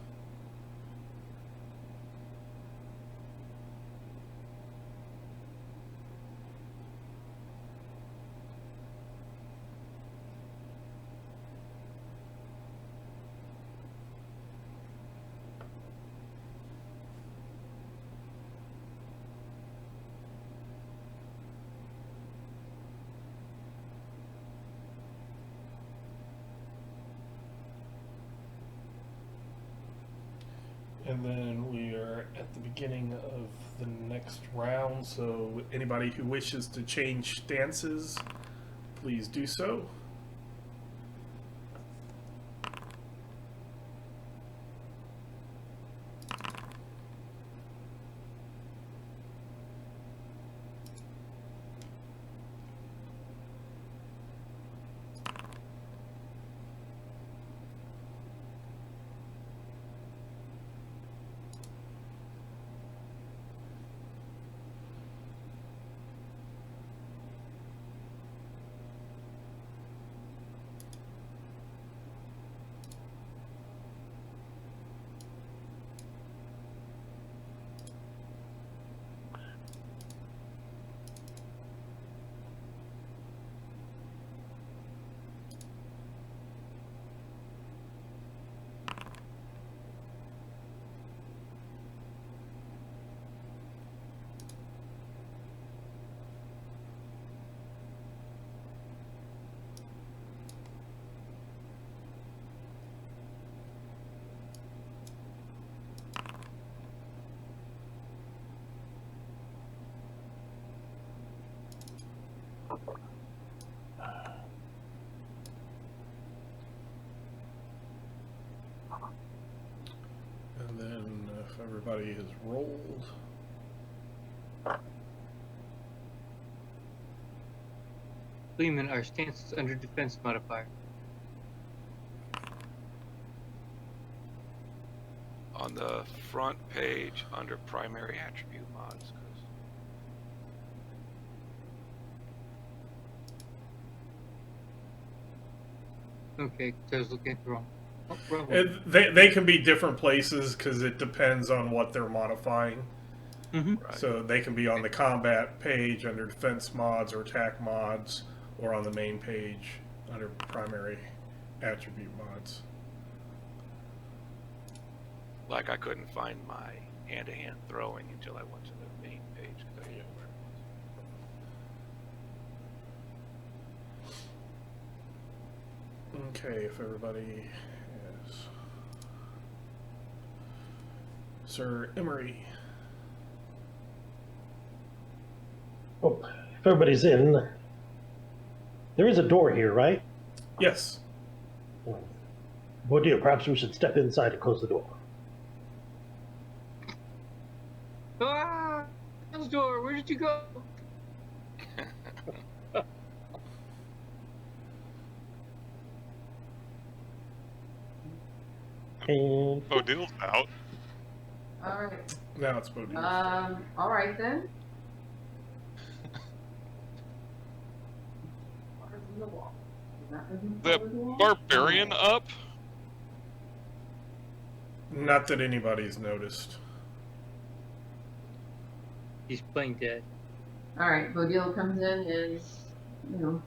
And then we are at the beginning of the next round, so anybody who wishes to change stances, please do so. And then if everybody has rolled, Lehman, our stance is under defense modifier. On the front page under primary attribute mods. Okay, so I was looking at the wrong one. and they can be different places because it depends on what they're modifying. Mm-hmm. Right. So they can be on the combat page under defense mods or attack mods, or on the main page under primary attribute mods. Like I couldn't find my hand-to-hand throwing until I went to the main page. 'Cause I didn't know where it was. Okay, if everybody is. Sir Emery. Oh, if everybody's in, there is a door here, right? Yes. Bodio, perhaps we should step inside and close the door. Ah! Door, where did you go? And Bodil's out. All right. Now it's Bodhi. All right then. Bars in the wall. Is that moving The forward the wall? barbarian up? Not that anybody's noticed. He's playing dead. All right. Bodil comes in and, you know,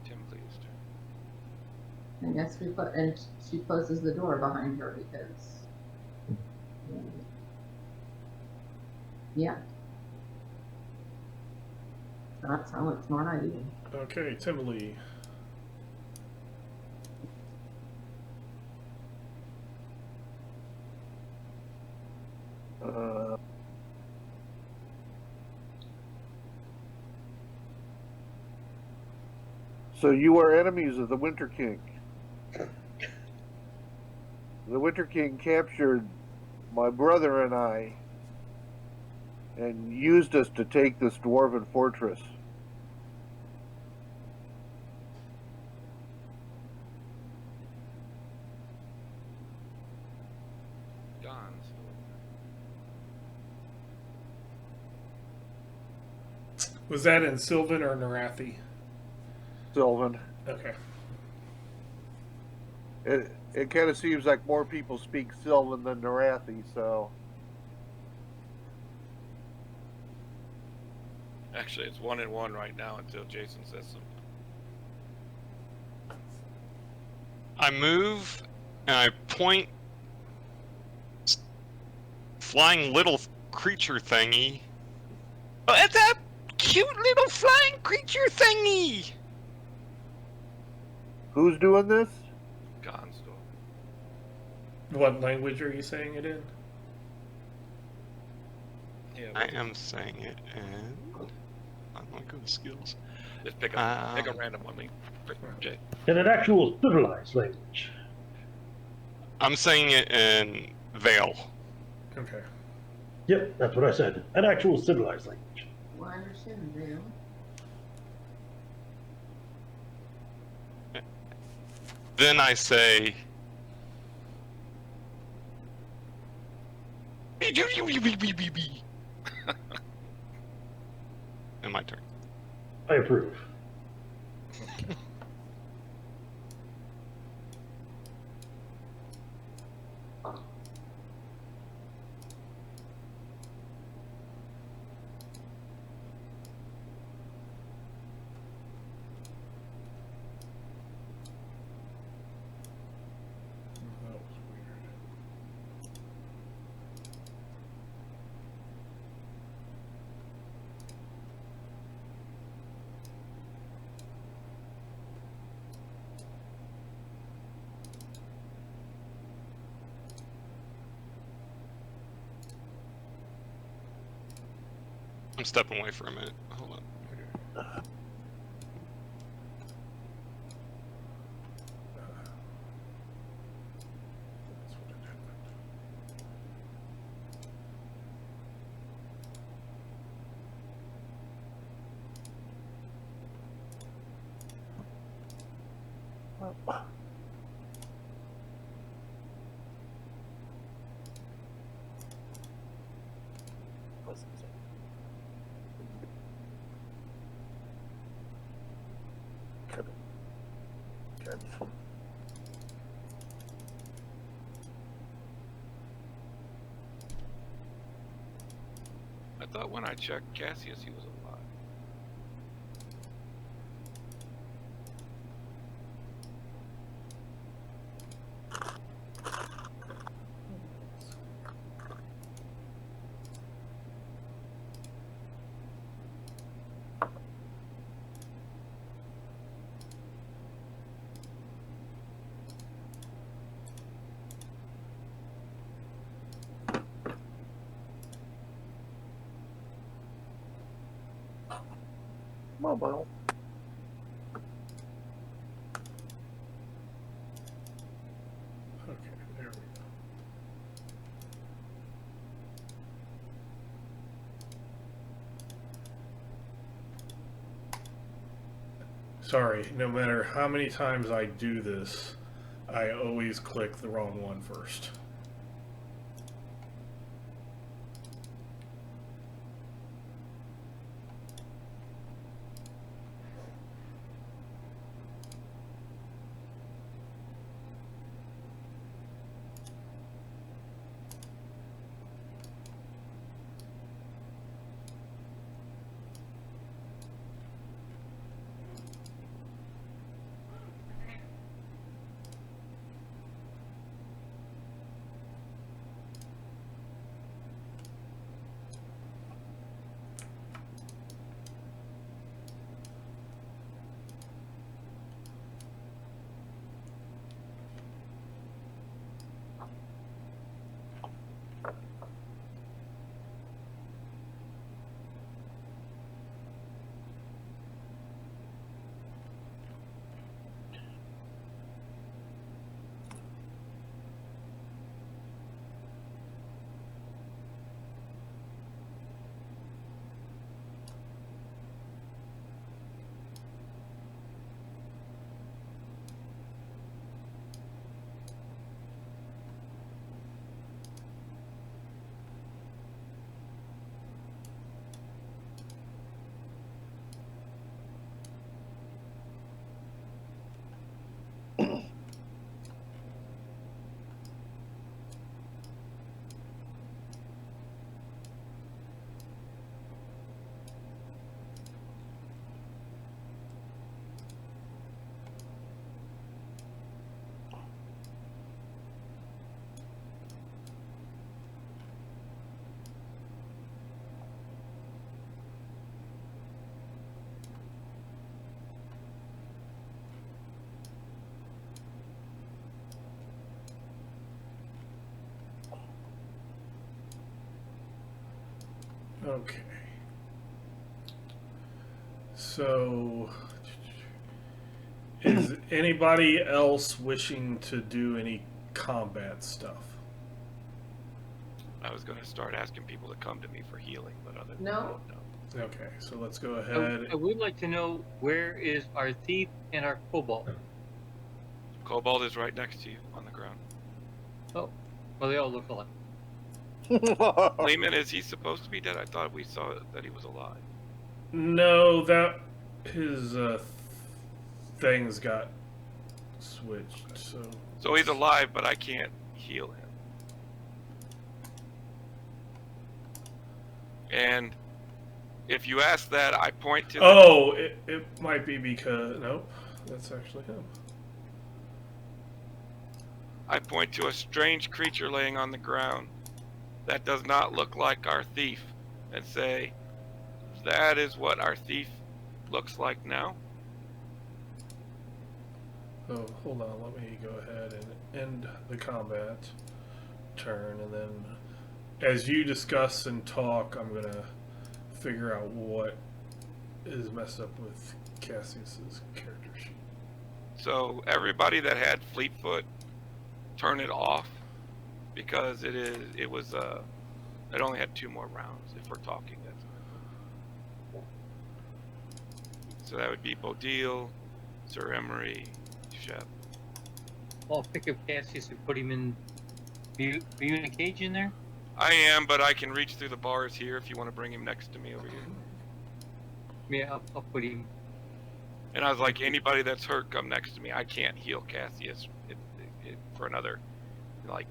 Tim, please. I guess and she closes the door behind her because, yeah. That sounds like a smart idea. Okay, Timely. So you are enemies of the Winter King. The Winter King captured my brother and I and used us to take this dwarven fortress. Gone. Was that in Sylvan or Narathi? Sylvan. Okay. It kind of seems like more people speak Sylvan than Narathi, so Actually, it's 1-1 right now until Jason says something. I move and I point flying little creature thingy. Oh, it's a cute little flying creature thingy! who's doing this? Gon's door. What language are you saying it in? Yeah, I am saying it in... I'm gonna go to skills. just pick a random one. Jay. in an actual civilized language. I'm saying it in Vale. Okay. Yep, that's what I said. An actual civilized language. Well, I understand, Vale. Then I say... In my turn. I approve. That was weird. I'm stepping away for a minute. Hold on. That's what had happened. I thought when I checked Cassius, he was alive. Sorry, no matter how many times I do this, I always click the wrong one first. Okay. So, is anybody else wishing to do any combat stuff? I was going to start asking people to come to me for healing, but other than No. that, no. Okay, so let's go ahead. I would like to know, where is our thief and our cobalt? Cobalt is right next to you on the ground. Oh, well, they all look alike. Lehman, is he supposed to be dead? I thought we saw that he was alive. No, that his things got switched. So he's alive, but I can't heal him. And if you ask that, I point to... Oh, it might be because... Nope, that's actually him. I point to a strange creature laying on the ground that does not look like our thief and say, that is what our thief looks like now. Oh, hold on, let me go ahead and end the combat turn, and then as you discuss and talk, I'm gonna figure out what is messed up with Cassius's character sheet. So everybody that had Fleetfoot, turn it off, because it only had 2 more rounds if we're talking. So that would be Bodil, Sir Emery, Shep. I'll pick up Cassius and put him in. Are you in a cage in there? I am, but I can reach through the bars here if you want to bring him next to me over here. Yeah, I'll put him. And I was like, anybody that's hurt, come next to me. I can't heal Cassius for another, like,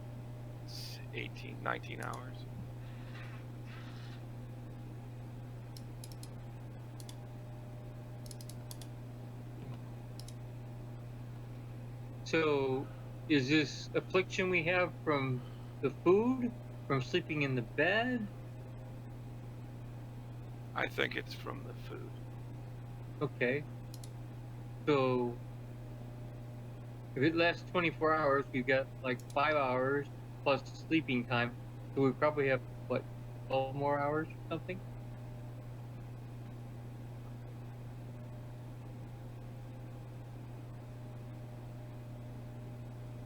18, 19 hours. So, is this affliction we have from the food? From sleeping in the bed? I think it's from the food. Okay. So, if it lasts 24 hours, we've got like 5 hours plus sleeping time. So we probably have, what, 12 more hours or something?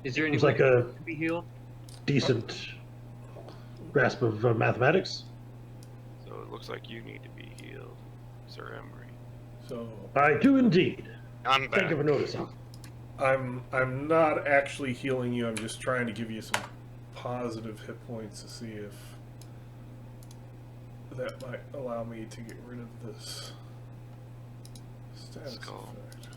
Is there any Seems like way a to be healed? decent grasp of mathematics. So it looks like you need to be healed, Sir Emery. So I do indeed. I'm back. Thank you for noticing. I'm not actually healing you. I'm just trying to give you some positive hit points to see if that might allow me to get rid of this status Skull. effect.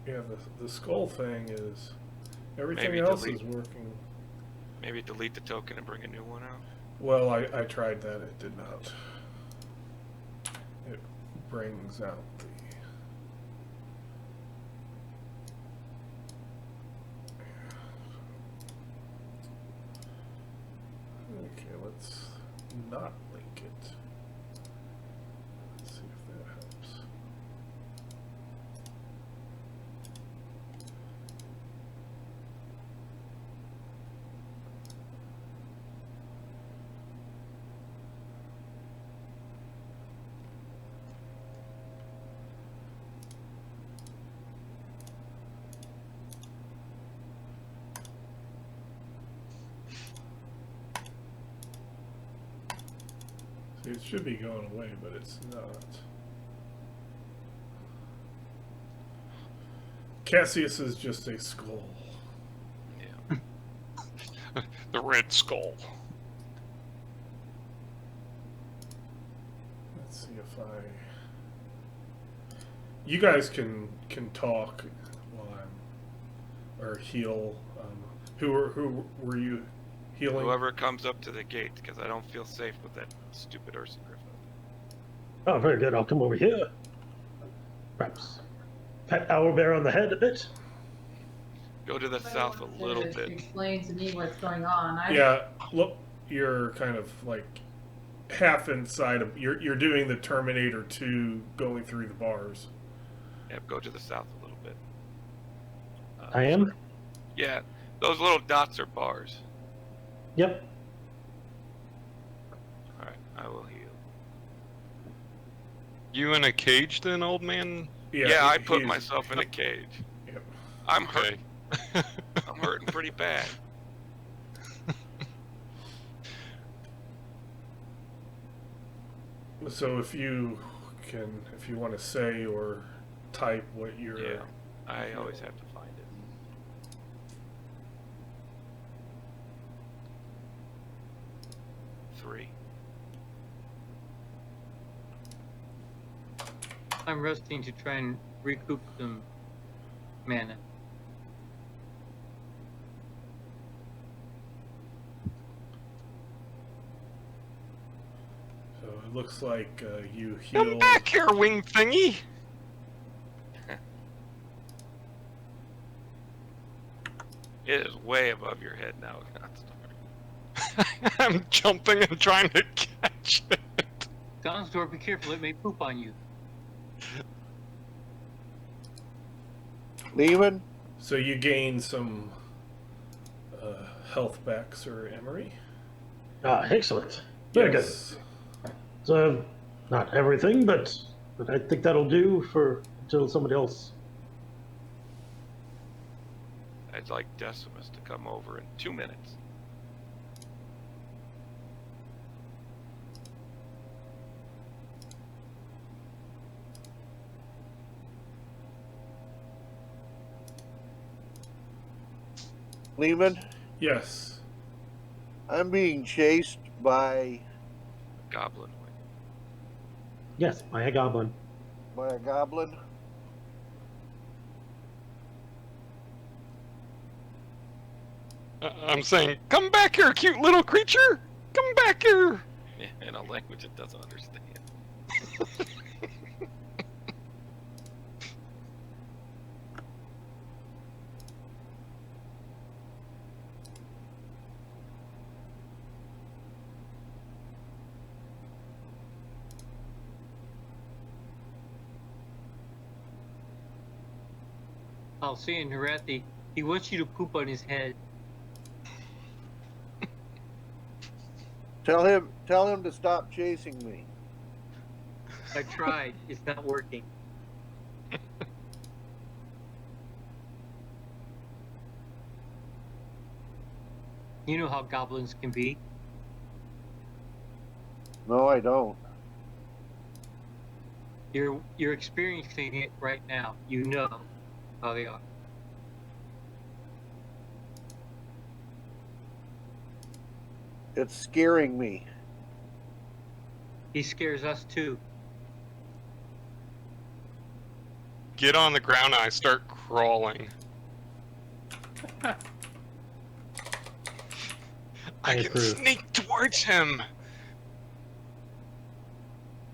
Yeah, the skull thing is everything Maybe else delete. is working. Maybe delete the token and bring a new one out. Well, I tried that. It did not. It brings out the. Okay, let's not link it. Let's see if that helps. See, it should be going away, but it's not. Cassius is just a skull. Yeah. The red skull. Let's see if I. You guys can talk while I'm, or heal. Who were you healing? Whoever comes up to the gate, because I don't feel safe with that stupid Ursa Griffin. Oh, very good. I'll come over here. Perhaps pat Owlbear on the head a bit. Go to the south a little bit. Explain to me what's going on. Yeah, look, you're kind of like half inside of. You're doing the Terminator 2, going through the bars. Yeah, go to the south a little bit. I am? Yeah, those little dots are bars. Yep. Alright, I will heal. You in a cage then, old man? Yeah, I put he's- myself in a cage. Yep. I'm Okay. hurt. I'm hurting pretty bad. So if you want to say or type what you're. Yeah, I always have to find it. Three. I'm resting to try and recoup some mana. So it looks like you heal. Come back here, wing thingy! It is way above your head now. I'm jumping and trying to catch it. Donsdor, be careful, it may poop on you. Lehman, So you gain some health back, Sir Emery. Ah, excellent. Very Yes. good. So, not everything, but I think that'll do for until somebody else. I'd like Decimus to come over in 2 minutes. Lehman, Yes. I'm being chased by Goblin wing. Yes, by a goblin. a goblin. I'm saying, come back here, cute little creature! Come back here! In a language it doesn't understand. I'll say in Harathi, he wants you to poop on his head. Tell him to stop chasing me. I tried, it's not working. You know how goblins can be. No, I don't. You're experiencing it right now. You know how they are. It's scaring me. He scares us too. Get on the ground and I start crawling. I can approve. sneak towards him.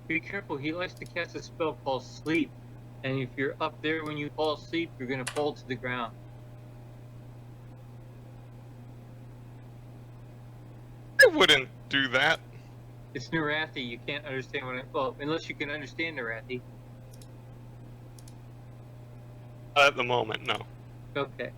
Be careful. He likes to cast a spell called Sleep, and if you're up there when you fall asleep, you're gonna fall to the ground. I wouldn't do that. It's Narathi. You can't understand what well, unless you can understand Narathi. At the moment, no. Okay.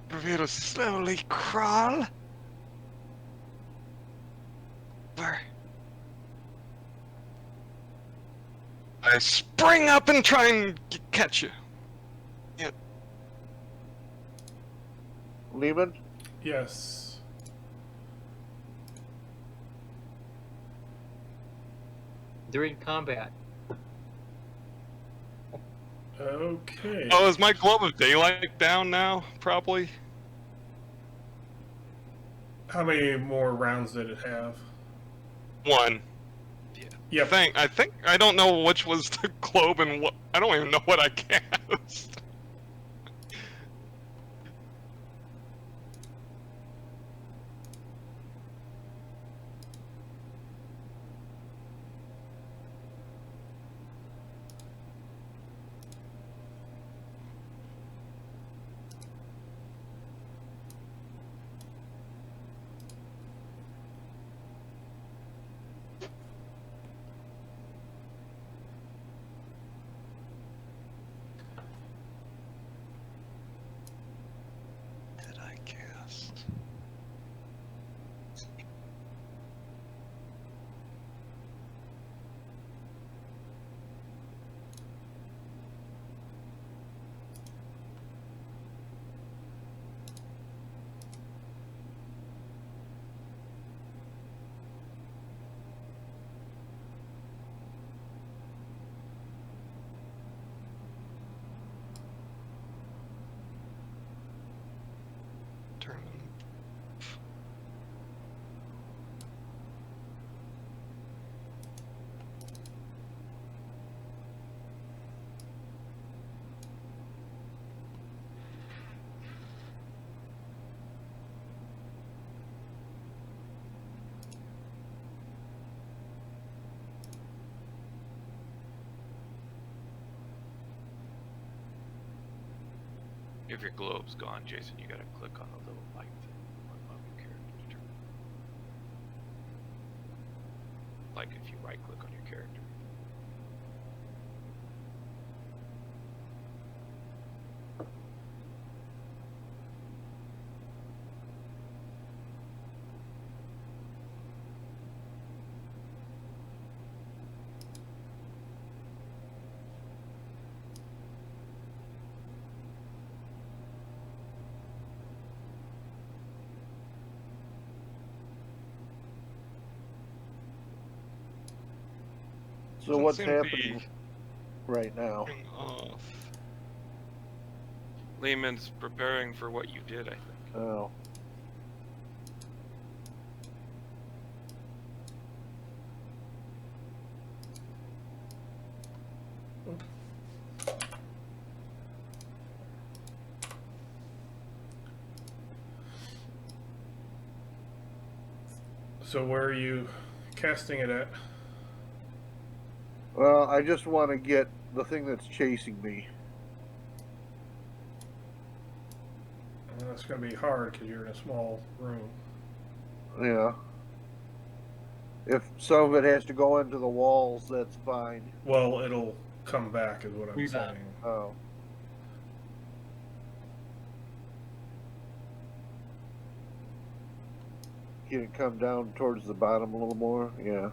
Prepare to slowly crawl. Where? I spring up and try and catch you. Yeah. Lehman? Yes. They're in combat. Okay. Oh, is my globe of daylight down now? Probably. How many more rounds did it have? One. Yep. I think I don't know which was the globe and what. I don't even know what I cast. Did I cast? Turn. If your globe's gone, Jason, you gotta click on the little light thing above your character. Like if you right click on your character. So Doesn't what's seem to be happening right now? going off. Lehman's preparing for what you did, I think. Oh. So where are you casting it at? Well, I just want to get the thing that's chasing me. That's going to be hard because you're in a small room. Yeah. If some of it has to go into the walls, that's fine. Well, it'll come back, is what I'm Yeah. saying. Oh. Can it come down towards the bottom a little more? Yeah.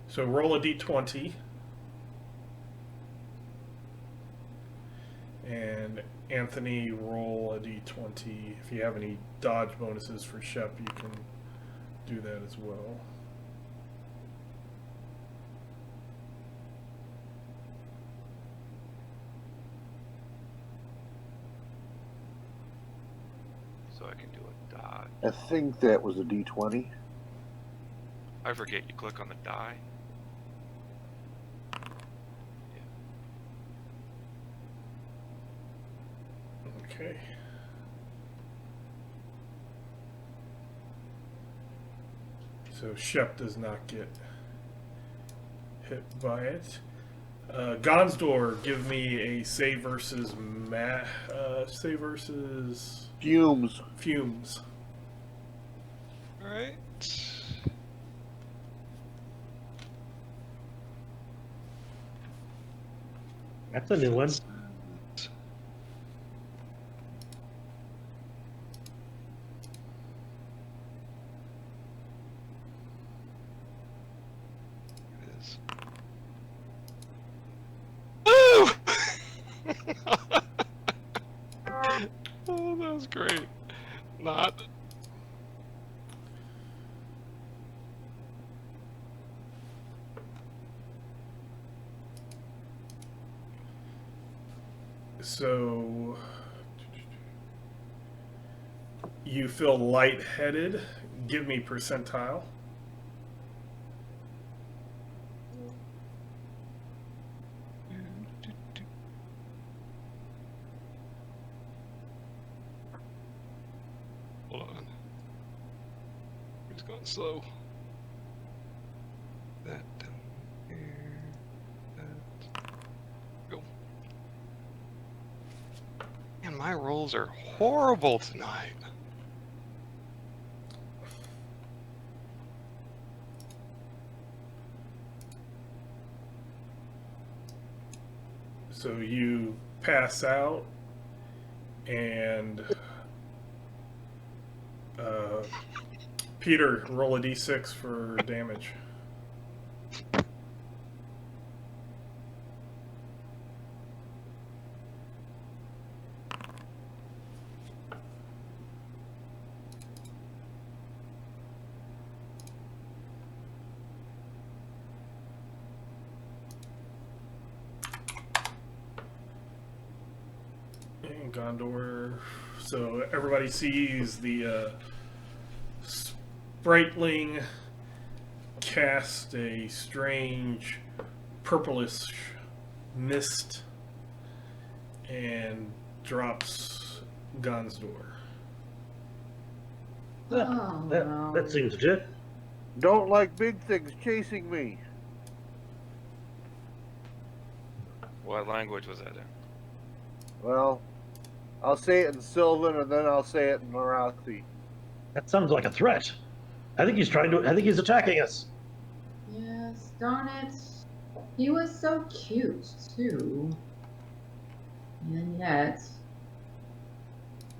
So roll a d20. And Anthony, roll a d20. If you have any dodge bonuses for Shep, you can do that as well. So I can do a dodge. I think that was a D20. I forget you click on the die. Okay. So Shep does not get hit by it. Gonsdor, give me a save versus save versus Fumes. fumes. Alright. That's a new one. It is. Woo! Oh, that was great. Not. So you feel lightheaded. Give me percentile. Hold on. It's going slow. That down here. That. Go. Man, my rolls are horrible tonight. So you pass out, and Peter, roll a d6 for damage. And Gondor. So everybody sees the spriteling cast a strange purplish mist and drops Gonsdor. Oh, no. That seems legit. Don't like big things chasing me. What language was that in? Well, I'll say it in Sylvan and then I'll say it in Marathi. That sounds like a threat. I think he's attacking us. Yes, darn it. He was so cute, too. And yet,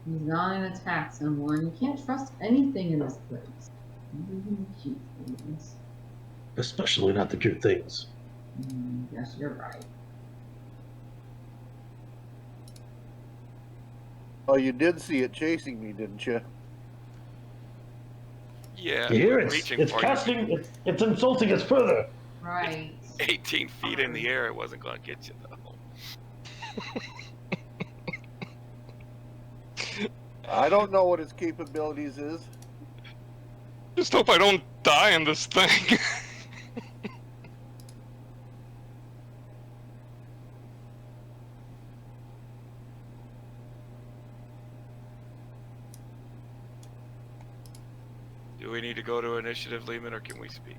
he's not going to attack someone. You can't trust anything in this place. Even the cute things. Especially not the cute things. Yes, you're right. Oh, you did see it chasing me, didn't you? Yeah, You hear it? reaching It's for casting. you. It's insulting us further. Right. 18 feet in the air, it wasn't going to get you, though. I don't know what its capabilities is. Just hope I don't die in this thing. Do we need to go to initiative, Lehman, or can we speak?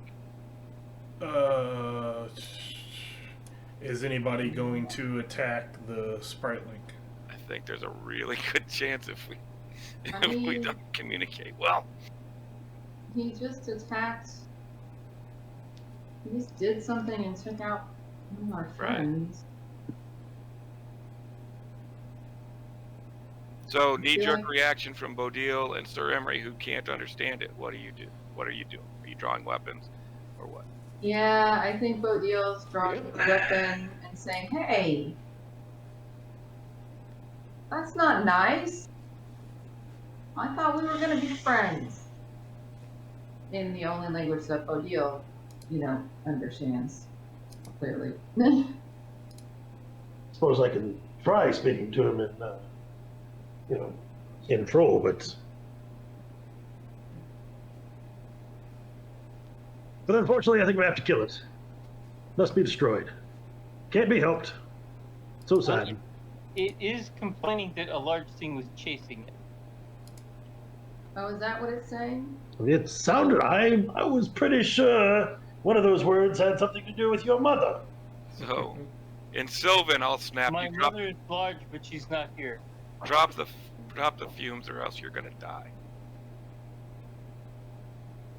Is anybody going to attack the spriteling? I think there's a really good chance if we I if we mean- don't communicate well. He just attacked. He just did something and took out one of our Right. friends. So, knee-jerk reaction from Bodil and Sir Emery, who can't understand it. What do you do? What are you doing? Are you drawing weapons, or what? Yeah, I think Bodil's drawing a weapon and saying, "Hey, that's not nice. I thought we were gonna be friends." In the only language that Bodil, understands clearly. Suppose I can try speaking to him in troll, but unfortunately, I think we have to kill it. Must be destroyed. Can't be helped. So sad. It is complaining that a large thing was chasing it. Oh, is that what it's saying? It sounded. I was pretty sure one of those words had something to do with your mother. So, in Sylvan, I'll snap. My You drop, mother is large, but she's not here. drop the fumes, or else you're gonna die.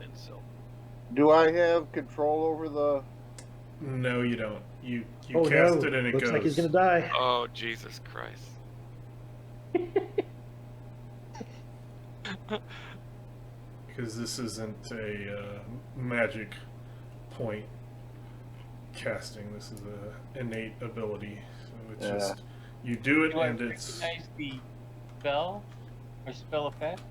In Sylvan. Do I have control over the? No, you don't. You Oh cast no! it and it Looks goes. like he's gonna die. Oh, Jesus Christ. Because this isn't a magic point casting. This is a innate ability. So it's just you do it Do I and it's. recognize the spell or spell effect?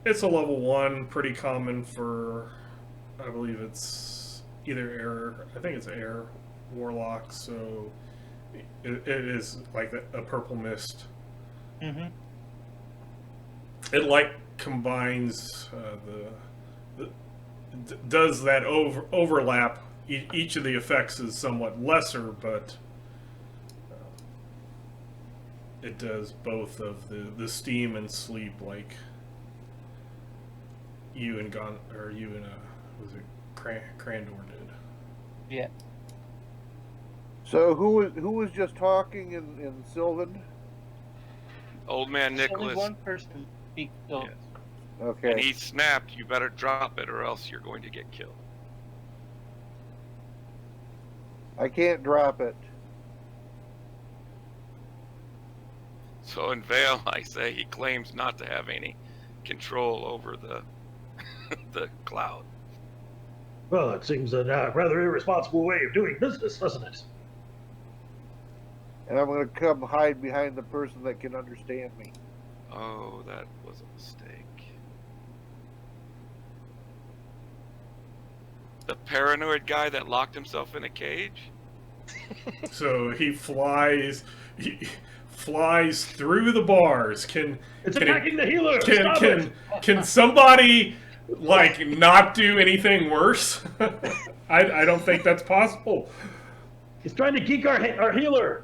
It's a level 1, pretty common for, I believe it's either air. I think it's air warlock. So it is like a purple mist. Mm-hmm. It like combines does that overlap. Each of the effects is somewhat lesser, but it does both of the steam and sleep, like you and was it Crandor did. Yeah. So who was just talking in Sylvan? Old man There's Nicholas. only one person speaks still. Yes. Okay. And he snapped, you better drop it or else you're going to get killed. I can't drop it. So in Vale, I say he claims not to have any control over the the cloud. Well, it seems a rather irresponsible way of doing business, doesn't it? And I'm going to come hide behind the person that can understand me. Oh, that was a mistake. The paranoid guy that locked himself in a cage? So he flies through the bars. It's attacking the healer. Can somebody like not do anything worse? I don't think that's possible. He's trying to geek our healer.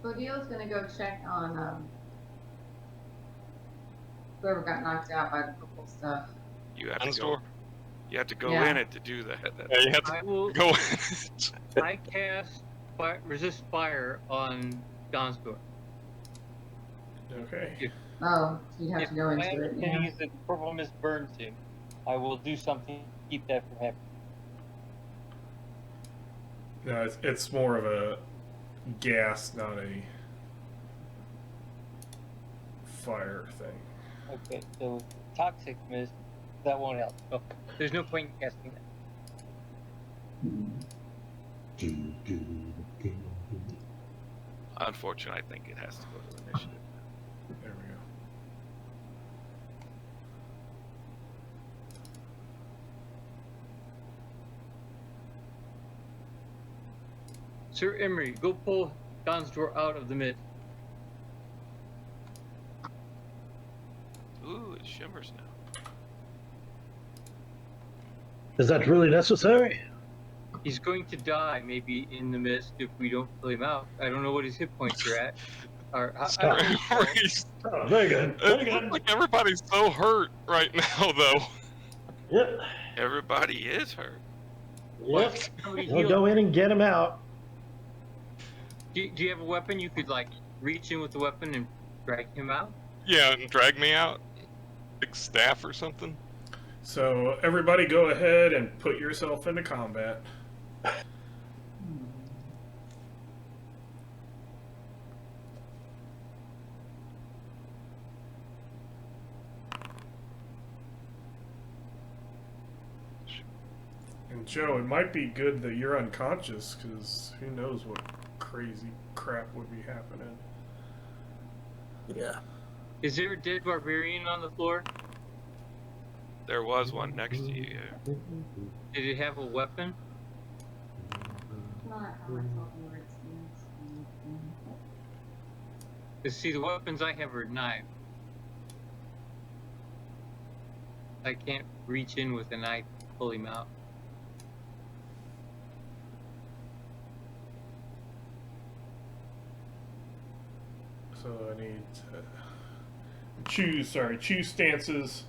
Bodil's gonna go check on whoever got knocked out by the purple stuff. You have Guns to go. door. You have to go Yeah. in it to do that. Yeah, you have I to will. go. I cast resist fire on Don's door. Okay. Oh, you'd have to go my into it. understanding Yeah. is that the purple mist burns him. I will do something to keep that from happening. No, it's more of a gas, not a fire thing. Okay, so toxic mist, that won't help. So there's no point in casting that. Unfortunately, I think it has to go to initiative. There we go. Sir Emery, go pull Don's door out of the mist. Ooh, it shimmers now. Is that really necessary? He's going to die maybe in the mist if we don't pull him out. I don't know what his hit points are at. Stop. Oh, very good. Very It good. looks like everybody's so hurt right now, though. Yep. Everybody is hurt. Yep. Somebody We'll heal. go in and get him out. Do you have a weapon? You could like reach in with the weapon and drag him out. Yeah, and drag me out. big staff or something? So everybody go ahead and put yourself into combat. And Joe, it might be good that you're unconscious, because who knows what crazy crap would be happening. Yeah. Is there a dead barbarian on the floor? There was one next to you. Did it have a weapon? Not how myself where it stands. See, the weapons I have are knives. I can't reach in with a knife and pull him out. So I need to choose stances.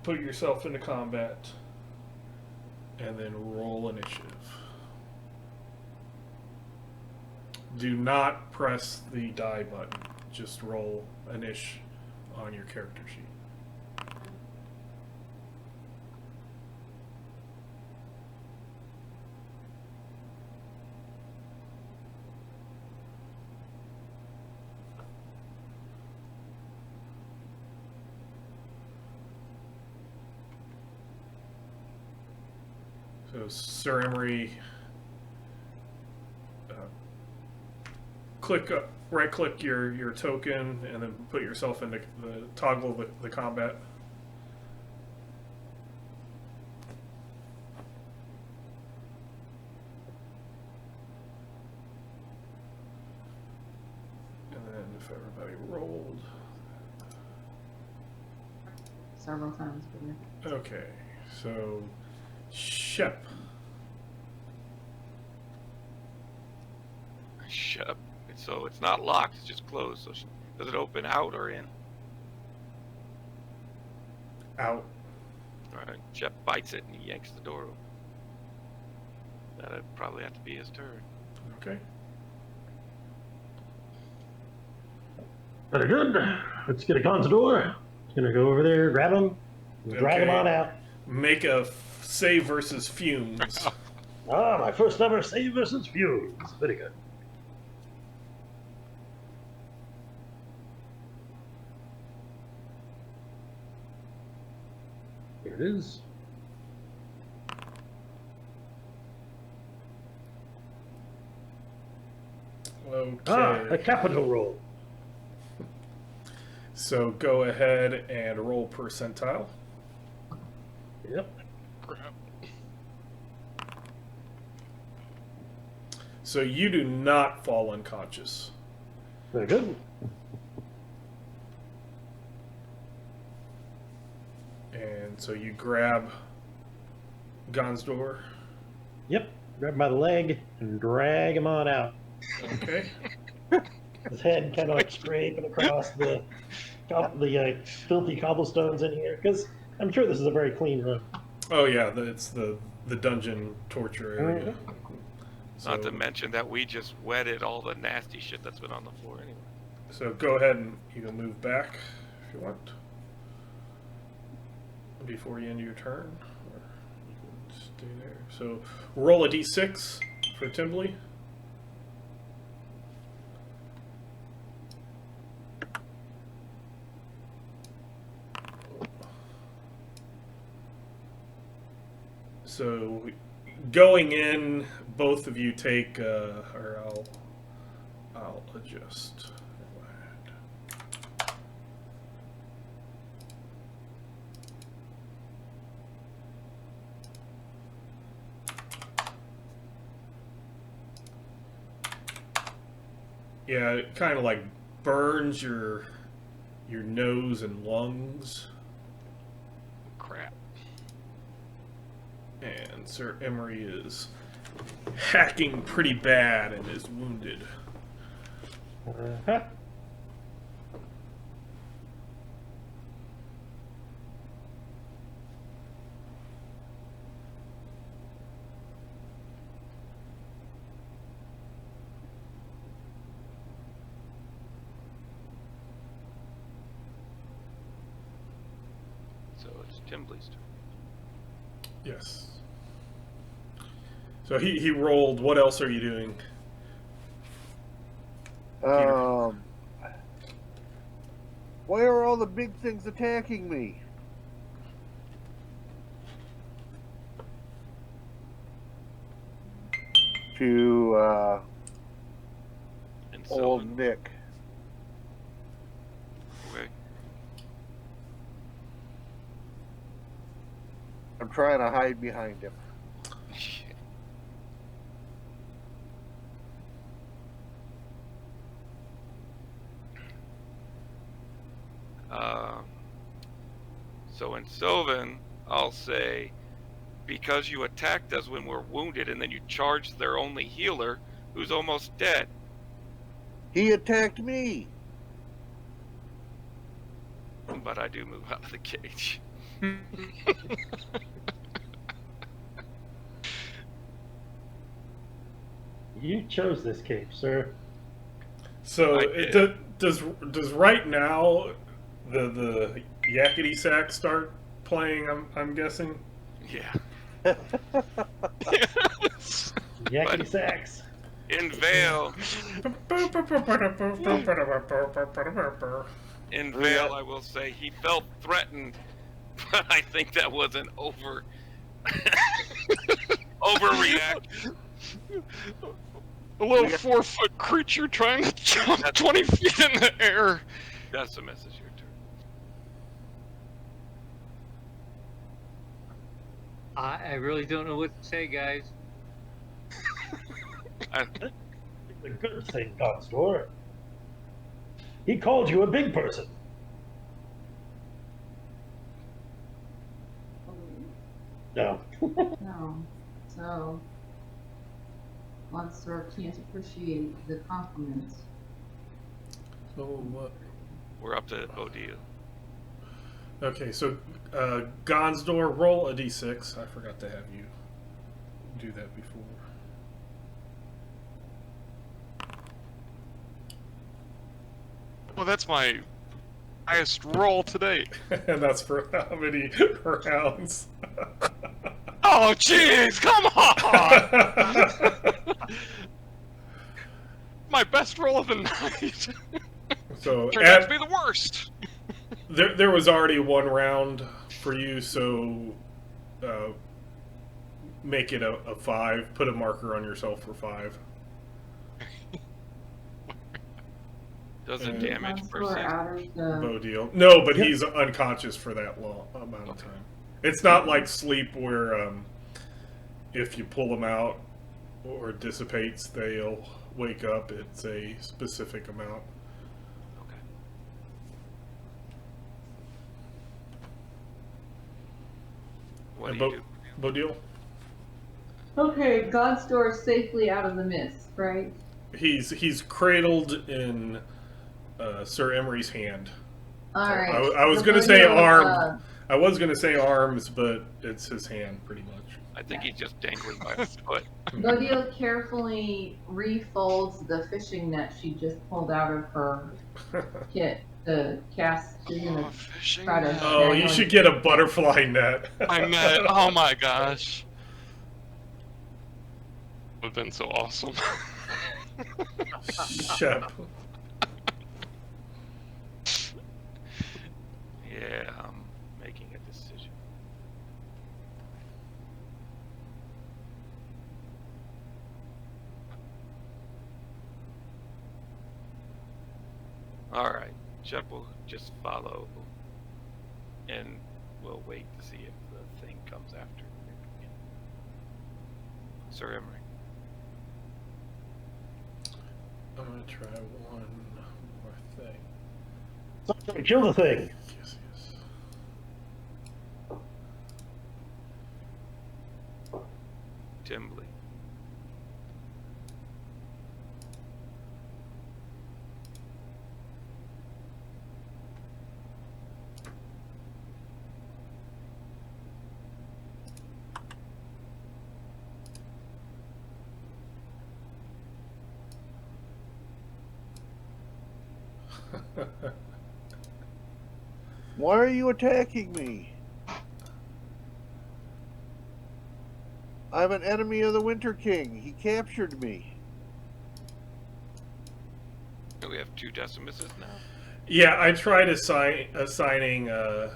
Put yourself into combat. And then roll initiative. Do not press the die button. Just roll initiative on your character sheet. So Sir Emery, right-click your token, and then put yourself into the toggle the combat. And then if everybody rolled, Several times for you. okay. So Shep. Shut. So it's not locked, it's just closed. So does it open out or in? Out. Alright, Shep bites it and he yanks the door open. That'd probably have to be his turn. Okay. Very good. Let's get a Consador. Gonna go over there, grab him, drag him Okay. on out. Make a save versus fumes. Ah, my first ever save versus fumes. Very good. Here it is. Okay. Ah, a capital roll. So go ahead and roll percentile. Yep. Crap. So you do not fall unconscious. Very good. And so you grab Gonsdor. Yep. Grab him by the leg and drag him on out. Okay. His head kind of like scraping across the filthy cobblestones in here, because I'm sure this is a very clean room. Oh yeah, it's the dungeon torture area. Not to So, mention that we just wetted all the nasty shit that's been on the floor anyway. so go ahead and you can move back if you want before you end your turn, or you can stay there. So roll a d6 for Timbley. So going in, both of you take, or I'll adjust. Yeah, it kind of like burns your nose and lungs. Crap. And Sir Emery is hacking pretty bad and is wounded. Uh-huh. So it's Timbley's turn. Yes. So he rolled. What else are you doing? Why are all the big things attacking me? To And old Sylvan. Nick. Okay. I'm trying to hide behind him. So in Sylvan, I'll say, because you attacked us when we're wounded and then you charged their only healer, who's almost dead. He attacked me. But I do move out of the cage. You chose this cape, sir. So I does right now the yakety sax start playing? I'm guessing. Yeah. Yakety sax. In Vale, I will say he felt threatened, but I think that was an overreaction. A little 4-foot creature trying to jump 20 feet in the air. That's the message. Your turn. I really don't know what to say, guys. It's a good thing, Godstore. He called you a big person. No. No. So, Monster can't appreciate the compliment. So what? We're up to Odile. Okay, so Gonsdor, roll a d6. I forgot to have you do that before. Well, that's my highest roll to date. And that's for how many rounds? Oh, jeez, come on! My best roll of the night. So Turned out to be the worst. there was already one round for you, so make it a 5. Put a marker on yourself for 5. Doesn't Yeah. damage Monster persist. out of the. Bow deal. No, but Yep. he's unconscious for that long amount of time. It's not like sleep where if you pull them out or it dissipates, they'll wake up. It's a specific amount. Okay. What And do you do? Bow deal? Okay, Godstore is safely out of the mist, right? He's cradled in Sir Emery's hand. All So right. I was So gonna say Bodil, arm. I was gonna say arms, but it's his hand, pretty much. I think he's just dangling by his foot. Bodil carefully refolds the fishing net she just pulled out of her kit. The cast is gonna fishing try to. net. Oh, you should get a butterfly net. I met. Oh my gosh. Would have been so awesome. Shep. Yeah, I'm making a decision. Alright, Shep will just follow and we'll wait to see if the thing comes after. Sir Emery. I'm gonna try one more thing. Sorry, kill the thing. Yes, yes. Timbley. Why are you attacking me? I'm an enemy of the Winter King. He captured me. And we have 2 Decimuses now. Yeah, I tried assigning a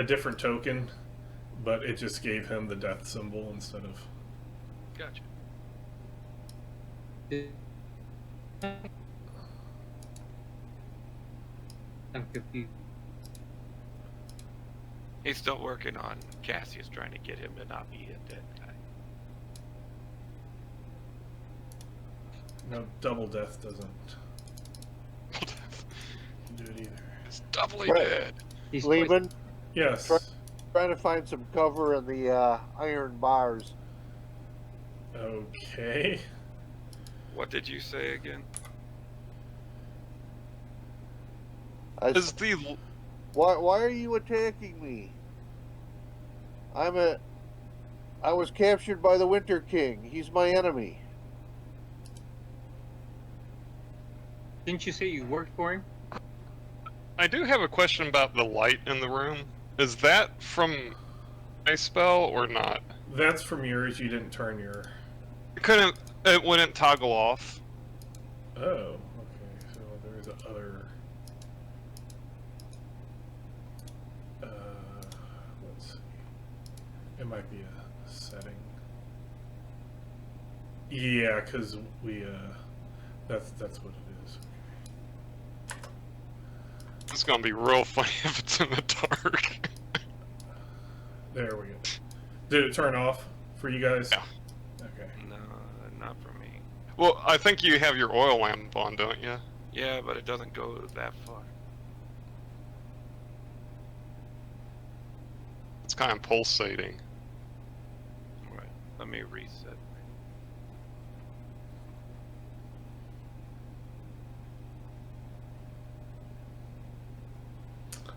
different token, but it just gave him the death symbol instead of. Gotcha. I'm confused. He's still working on Cassius, trying to get him to not be a dead guy. No, double death doesn't do it either. It's doubly Right. dead. He's Leaving, Yes. trying to find some cover in the iron bars. Okay. What did you say again? Is the Why are you attacking me? I was captured by the Winter King. He's my enemy. Didn't you say you worked for him? I do have a question about the light in the room. Is that from a spell or not? That's from yours. You didn't turn your. It wouldn't toggle off. Oh, okay. So there's other. Let's see. It might be a setting. Yeah, because we. That's what it is. It's gonna be real funny if it's in the dark. There we go. Did it turn off for you guys? Yeah. Okay. No, not for me. Well, I think you have your oil lamp on, don't you? Yeah, but it doesn't go that far. It's kind of pulsating. Right. Let me reset.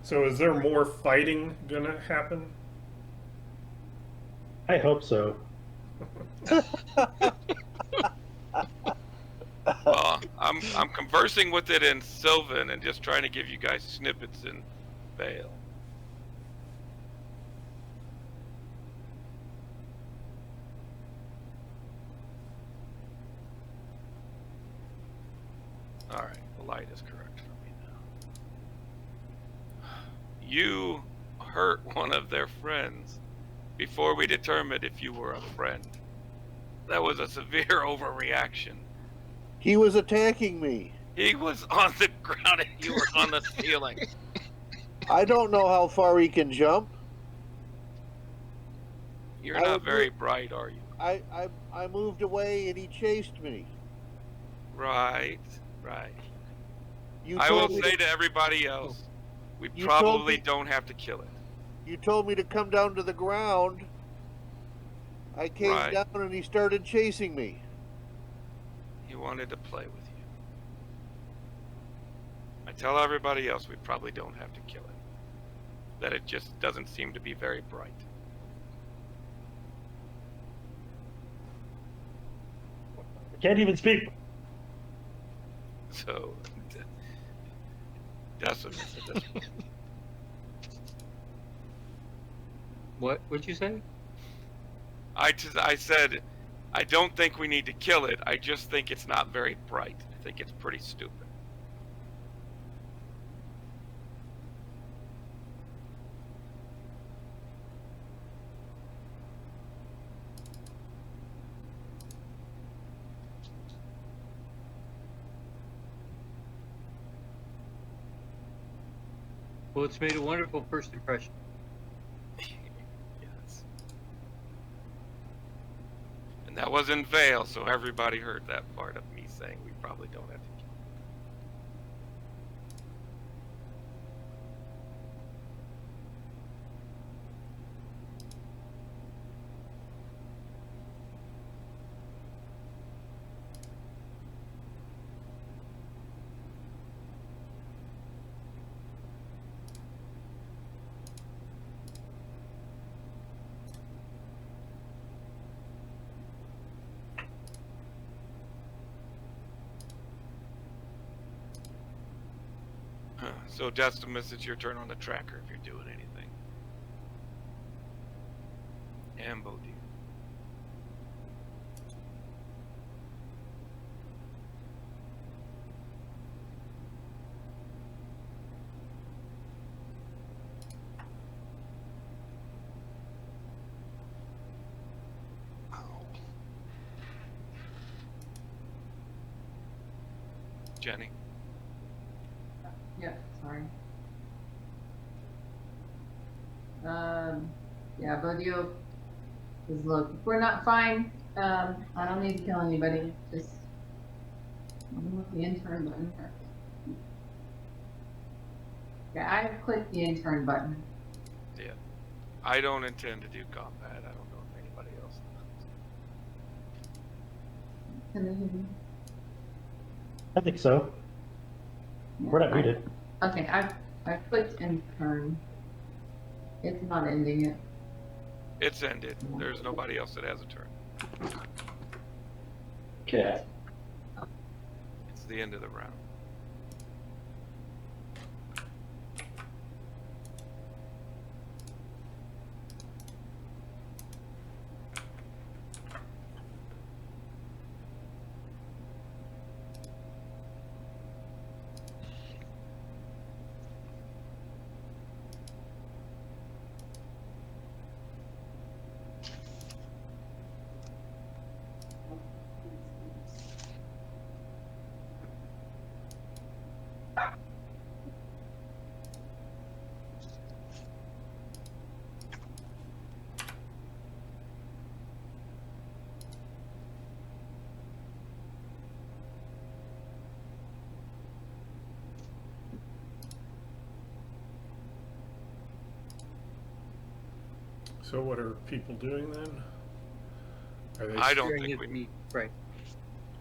So is there more fighting gonna happen? I hope so. Well, I'm conversing with it in Sylvan and just trying to give you guys snippets in Vale. Alright, the light is correct for me now. You hurt one of their friends before we determined if you were a friend. That was a severe overreaction. He was attacking me. He was on the ground and you were on the ceiling. I don't know how far he can jump. You're I not would very bright, are you? I moved away and he chased me. Right, right. You I will told me say to everybody else, we You told probably me- don't have to kill it. You told me to come down to the ground. I came Right. down and he started chasing me. He wanted to play with you. I tell everybody else we probably don't have to kill it. That it just doesn't seem to be very bright. I can't even speak. So, Decimus at this point. What'd you say? I said, I don't think we need to kill it. I just think it's not very bright. I think it's pretty stupid. Well, it's made a wonderful first impression. Yes. And that was in Vale, so everybody heard that part of me saying we probably don't have to kill it. So, Decimus, it's your turn on the tracker if you're doing anything. And Bodhi. Jenny. Yep, sorry. Yeah, Bodio is look. If we're not fine, I don't need to kill anybody. Just look the intern button. Yeah, I have clicked the intern button. Yeah. I don't intend to do combat. I don't know if anybody else does. Can they hear me? I think so. Yeah, We're not muted. Okay, I've clicked intern. It's not ending it. It's ended. There's nobody else that has a turn. Okay. It's the end of the round. So what are people doing then? Are they I don't Sharing think his we. meat, right?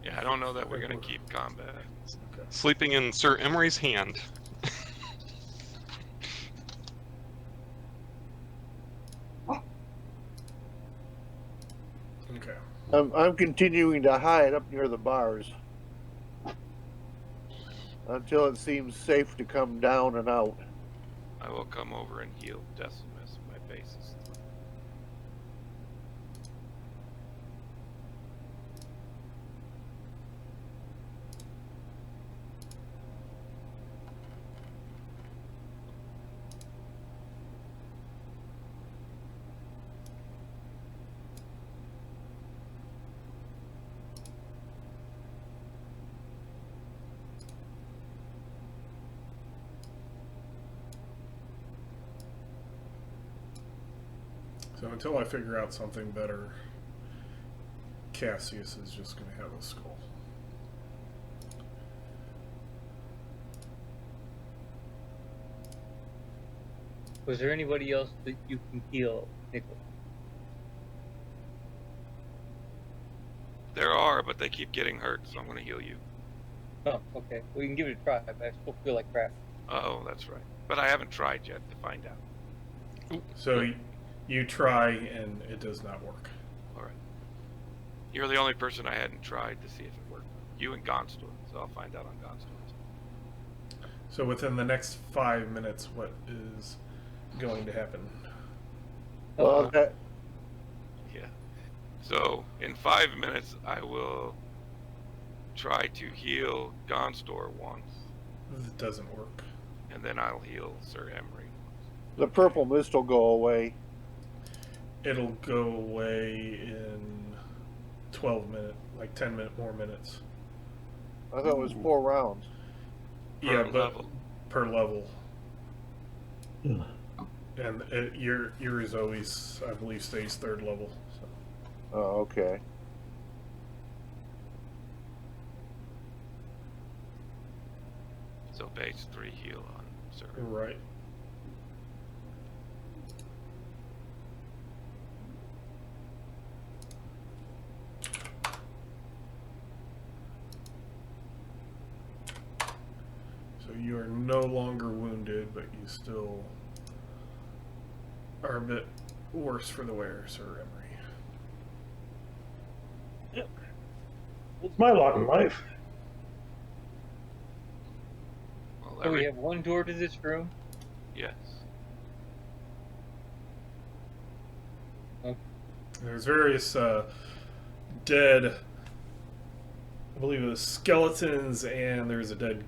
Yeah, I don't know that we're gonna keep combat. Okay. Sleeping in Sir Emery's hand. Okay. I'm continuing to hide up near the bars until it seems safe to come down and out. I will come over and heal Decimus. My base is. So until I figure out something better, Cassius is just going to have a skull. Was there anybody else that you can heal, Nicholas? There are, but they keep getting hurt, so I'm gonna heal you. Oh, okay. We can give it a try, but I still feel like crap. Oh, that's right. But I haven't tried yet to find out. So you try and it does not work. All right. You're the only person I hadn't tried to see if it worked. You and Gonstor, so I'll find out on Gonstor. So within the next 5 minutes, what is going to happen? Well, that, Yeah. So in 5 minutes, I will try to heal Gonstor once, It doesn't work. and then I'll heal Sir Emery once. the purple mist will go away. It'll go away in 12 minutes, like 10 more minutes. I thought it was 4 rounds. Yeah, Per but level. per level. Ugh. And yours always, I believe, stays 3rd level. So. Oh, okay. So base 3 heal on Sir. Right. So you are no longer wounded, but you still are a bit worse for the wear, Sir Emery. It's my lot in life. Well, So we have one door to this room. yes. There's various dead, I believe it was skeletons, and there's a dead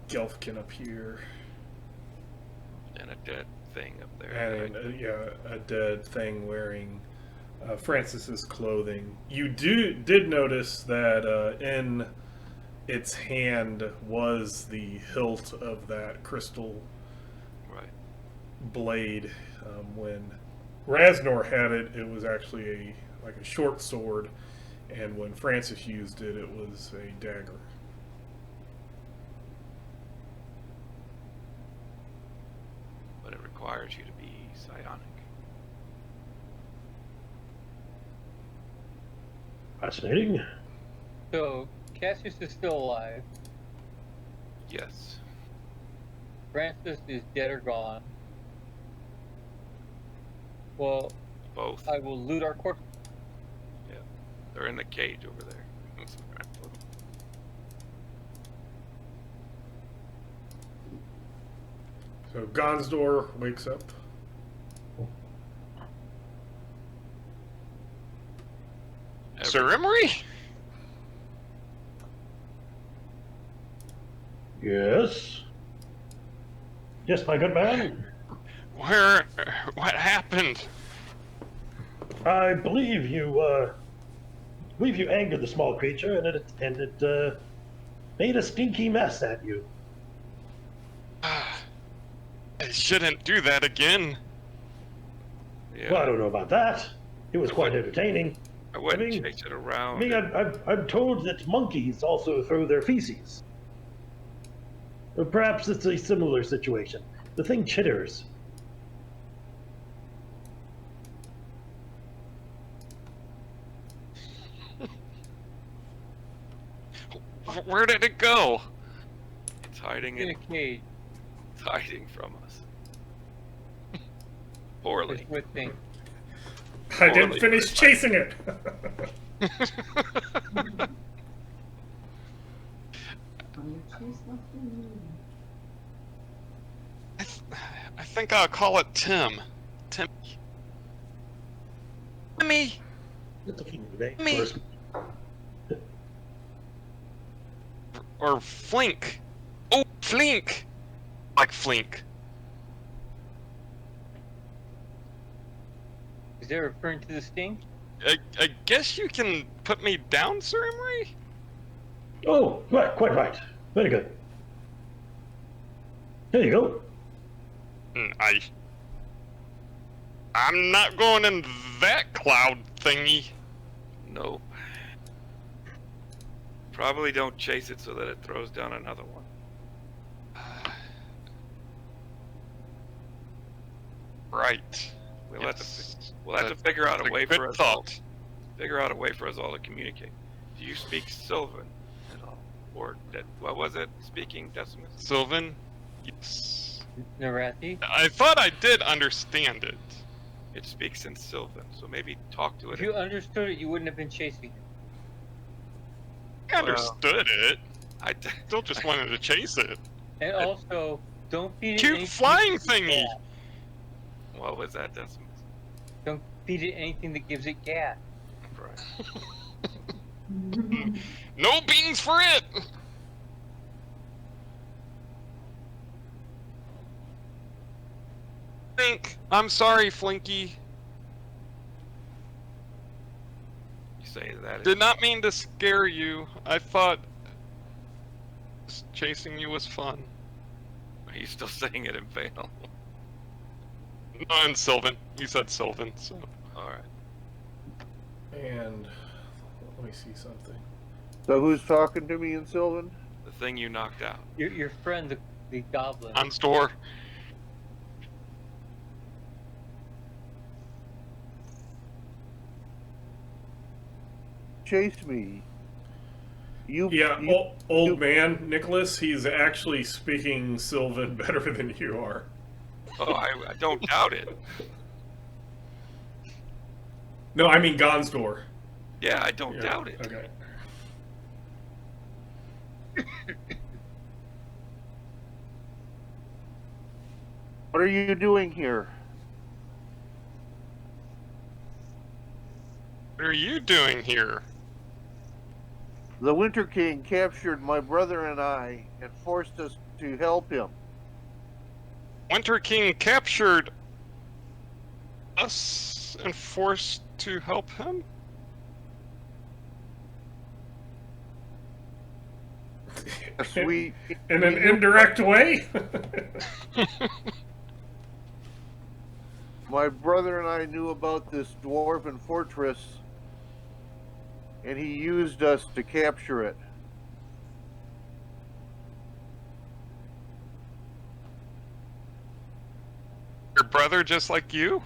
Gelfkin up here. And a dead thing up there. And a dead thing wearing Francis's clothing. You did notice that in its hand was the hilt of that crystal Right. blade. When Rasnor had it, it was actually like a short sword, and when Francis used it, it was a dagger. But it requires you to be psionic. Fascinating. So Cassius is still alive. Yes. Francis is dead or gone. Well, Both. I will loot our corpse. Yeah. They're in the cage over there. So Gonsdor wakes up. Sir Emery? Yes. Yes, my good man. What happened? I believe you angered the small creature, and it made a stinky mess at you. I shouldn't do that again. Yeah. Well, I don't know about that. It was quite entertaining. I wouldn't I mean- chase it around. I'm told that monkeys also throw their feces. Perhaps it's a similar situation. The thing chitters. Where did it go? It's hiding In in. a cage. It's hiding from us. Poorly. It's with things. I didn't Poorly, finish but- chasing it. I think I'll call it Tim. Timmy. Timmy! Me. First, Or Flink. Oh, Flink! Like Flink. Is that referring to the sting? I guess you can put me down, Sir Emery? oh, right, quite right. Very good. There you go. I'm not going in that cloud thingy. Nope. Probably don't chase it so that it throws down another one. Right. We'll Yes. have to figure out That's a way good for us all. thought. Figure out a way for us all to communicate. Do you speak Sylvan at all, or what was it? Speaking Decimus? Sylvan? Yes. Narathi? I thought I did understand it. It speaks in Sylvan, so maybe talk to it. If you understood it, you wouldn't have been chasing it. I understood it. I Still just wanted to chase it. And also, don't feed it Cute anything flying that gives it thingy. gas. What was that, Decimus? Don't feed it anything that gives it gas. Right. No beans for it! Flink. I'm sorry, Flinky. You say that. Did not mean to scare you. I thought chasing you was fun. Are you still saying it in Vale? No, and Sylvan. You said Sylvan, so. All right. And let me see something. So who's talking to me in Sylvan? The thing you knocked out. Your friend, the goblin. On store. Chase me. You. Yeah, you- old man Nicholas, he's actually speaking Sylvan better than you are. Oh, I don't doubt it. No, I mean Gonsdor. Yeah, I don't Yeah, doubt it. Okay. What are you doing here? are you doing here? The Winter King captured my brother and I and forced us to help him. Winter King captured us and forced to help him? Yes, we In we an knew- indirect way? My brother and I knew about this dwarven fortress, and he used us to capture it. Your brother just like you?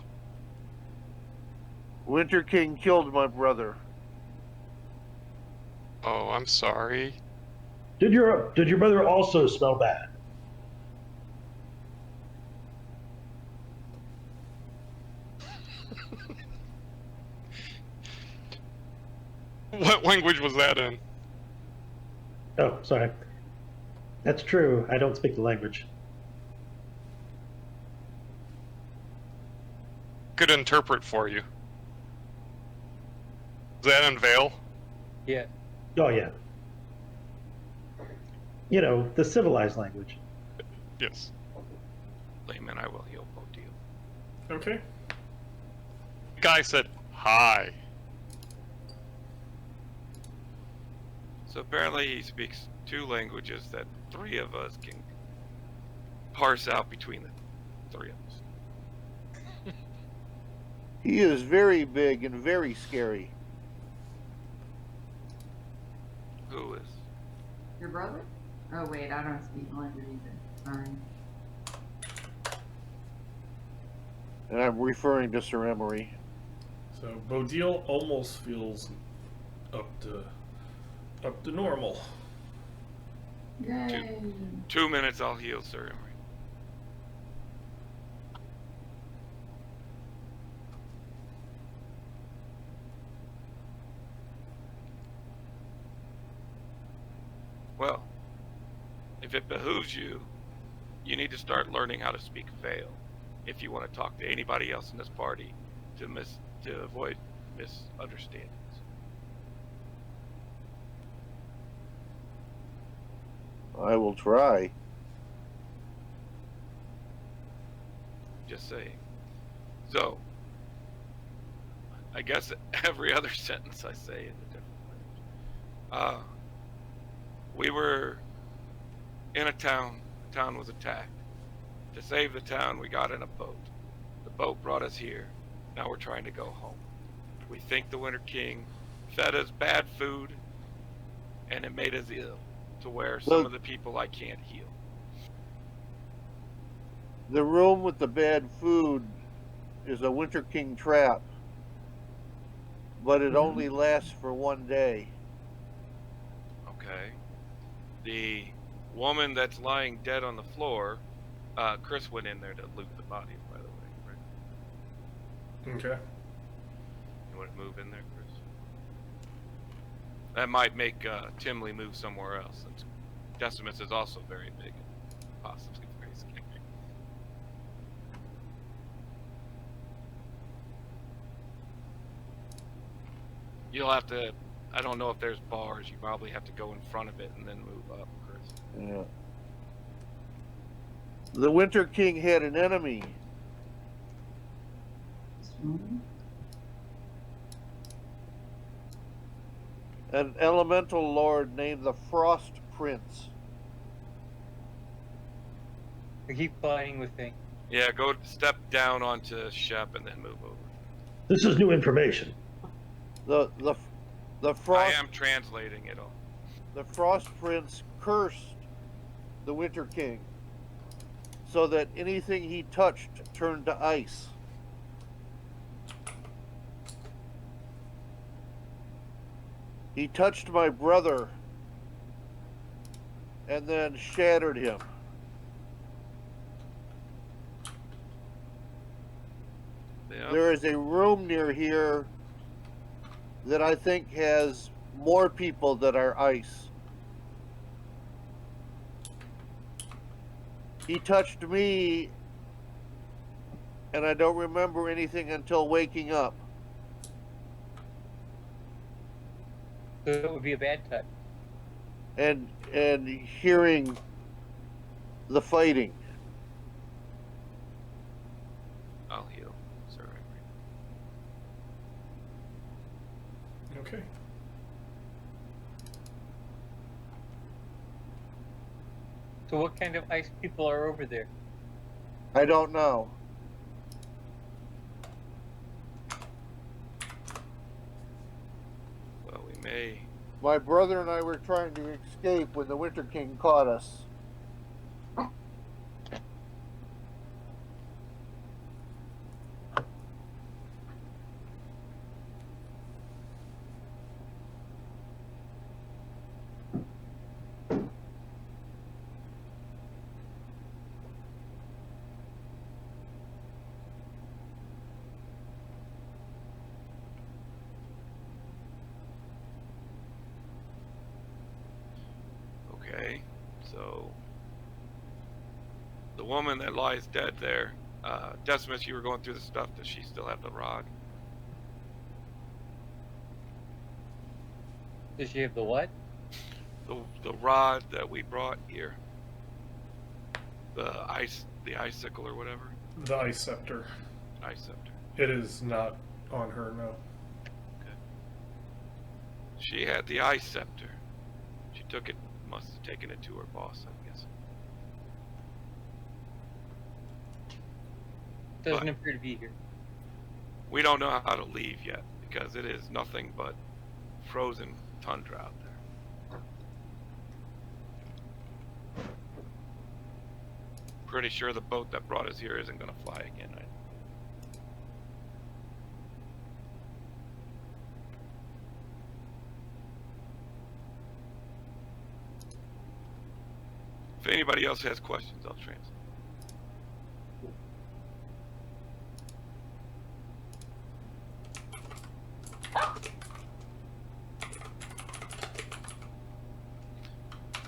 Winter King killed my brother. Oh, I'm sorry. Did your brother also smell bad? What language was that in? Oh, sorry. That's true. I don't speak the language. Could interpret for you. Is that in Vale? Yeah. Oh, yeah. You know, the civilized language. Yes. Layman, I will heal Bodil. Okay. The guy said, hi. So apparently he speaks 2 languages that 3 of us can parse out between the 3 of us. He is very big and very scary. Who is? Your brother? Oh wait, I don't speak the language either. Sorry. And I'm referring to Sir Emery. So Bodil almost feels up to normal. Yay! 2 minutes, I'll heal Sir Emery. Well, if it behooves you, you need to start learning how to speak Vale if you want to talk to anybody else in this party to avoid misunderstandings. I will try. Just saying. So, I guess every other sentence I say in a different language. We were in a town. The town was attacked. To save the town, we got in a boat. The boat brought us here. Now we're trying to go home. We think the Winter King fed us bad food, and it made us ill, to where some of the people I can't heal. The room with the bad food is a Winter King trap, but it only lasts for 1 day. Okay. The woman that's lying dead on the floor, Chris went in there to loot the bodies, by the way, right? Okay. You want to move in there, Chris? That might make Timley move somewhere else, since Decimus is also very big and possibly very scary. You'll have to, I don't know if there's bars, you probably have to go in front of it and then move up, Chris. Yeah. The Winter King had an enemy. An elemental lord named the Frost Prince. We keep fighting with things. Yeah, go step down onto Shep and then move over. This is new information. The I Frost am translating it all. the Frost Prince cursed the Winter King so that anything he touched turned to ice. He touched my brother and then shattered him. Yeah. There is a room near here that I think has more people that are ice. He touched me, and I don't remember anything until waking up. So it would be a bad touch. and hearing the fighting. I'll heal. Sorry. Okay. So what kind of ice people are over there? I don't know. Well, we may. My brother and I were trying to escape when the Winter King caught us. Okay, so the woman that lies dead there, Decimus, you were going through the stuff. Does she still have the rod? Does she have the what? The rod that we brought here. The icicle or whatever. The ice scepter. Ice scepter. It is not on her, no. She had the ice scepter. She took it. Must have taken it to her boss, I guess. Doesn't But appear to be here. we don't know how to leave yet because it is nothing but frozen tundra out there. Pretty sure the boat that brought us here isn't going to fly again. Right? If anybody else has questions, I'll translate.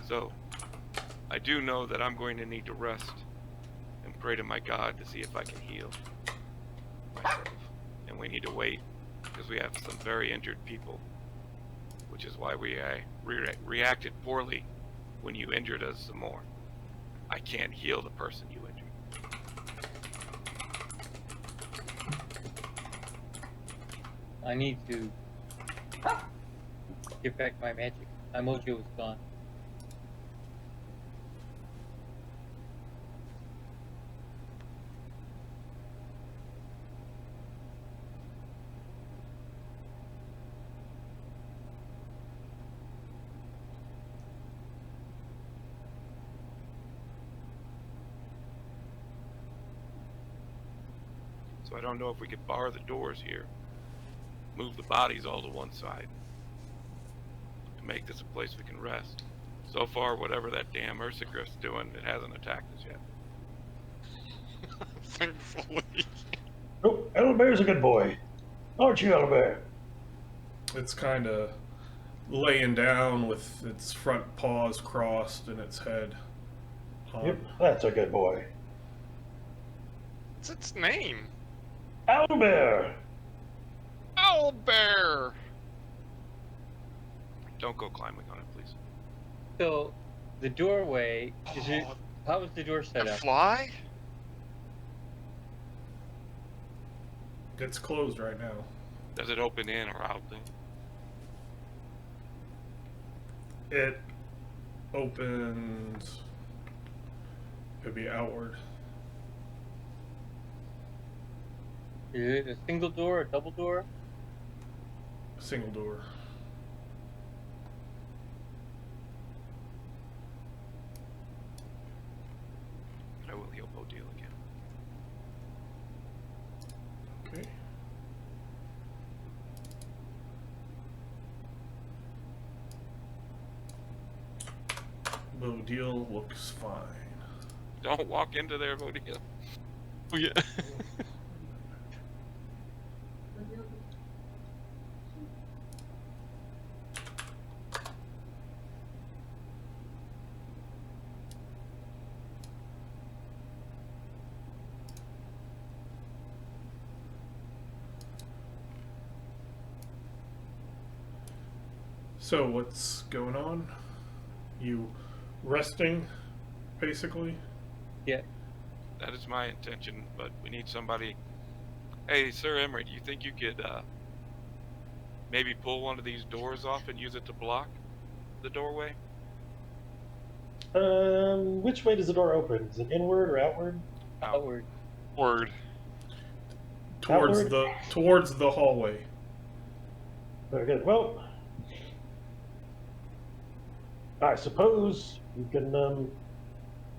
So, I do know that I'm going to need to rest and pray to my God to see if I can heal myself. And we need to wait because we have some very injured people, which is why we reacted poorly when you injured us some more. I can't heal the person you injured. I need to get back my magic. My mojo is gone. So I don't know if we could bar the doors here, move the bodies all to one side, and make this a place we can rest. So far, whatever that damn Ursagriff's doing, it hasn't attacked us yet. Thankfully. Oh, Owlbear's a good boy. Aren't you, Owlbear? It's kind of laying down with its front paws crossed and its head on. Yep, that's a good boy. What's its name? Owlbear! Owlbear! Don't go climbing on it, please. So, the doorway, is it, Oh, how is the door set a up? fly? It's closed right now. Does it open in or out then? It opens. It'd be outward. Is it a single door, a double door? Single door. I will heal Bodil again. Okay. Bodil looks fine. Don't walk into there, Bodil. Oh, yeah. So what's going on? You resting, basically? Yeah. That is my intention, but we need somebody. Hey, Sir Emery, do you think you could maybe pull one of these doors off and use it to block the doorway? Which way does the door open? Is it inward or outward? Outward. Word. Towards Outward? the hallway. Very good. Well, I suppose you can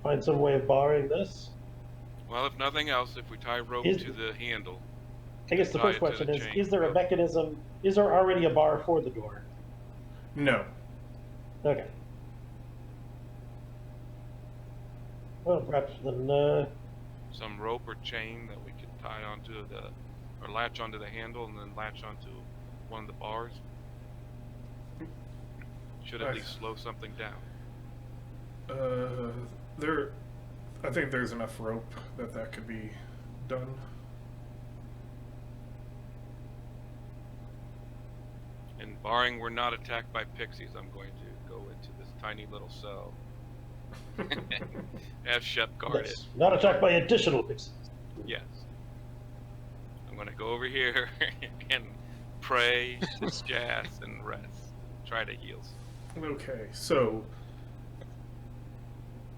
find some way of barring this. Well, if nothing else, if we tie rope Is- to the handle. I guess the Tie first it to question the is: chain. is there a mechanism? Is there already a bar for the door? No. Okay. Well, perhaps then. Some rope or chain that we could tie onto or latch onto the handle and then latch onto one of the bars. Should at least slow something down. I think there's enough rope that could be done. And barring we're not attacked by pixies, I'm going to go into this tiny little cell. Have Shep guard it. Yes, not attacked by additional pixies. Yes. I'm going to go over here and pray, jas, and rest. Try to heal. Okay, so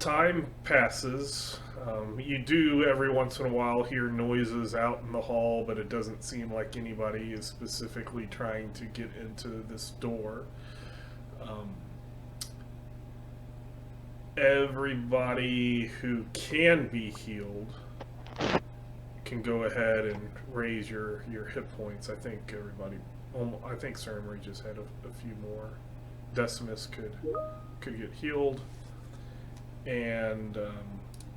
time passes. You do every once in a while hear noises out in the hall, but it doesn't seem like anybody is specifically trying to get into this door. Everybody who can be healed can go ahead and raise your hit points. I think everybody, I think Sir Emery just had a few more. Decimus could get healed, and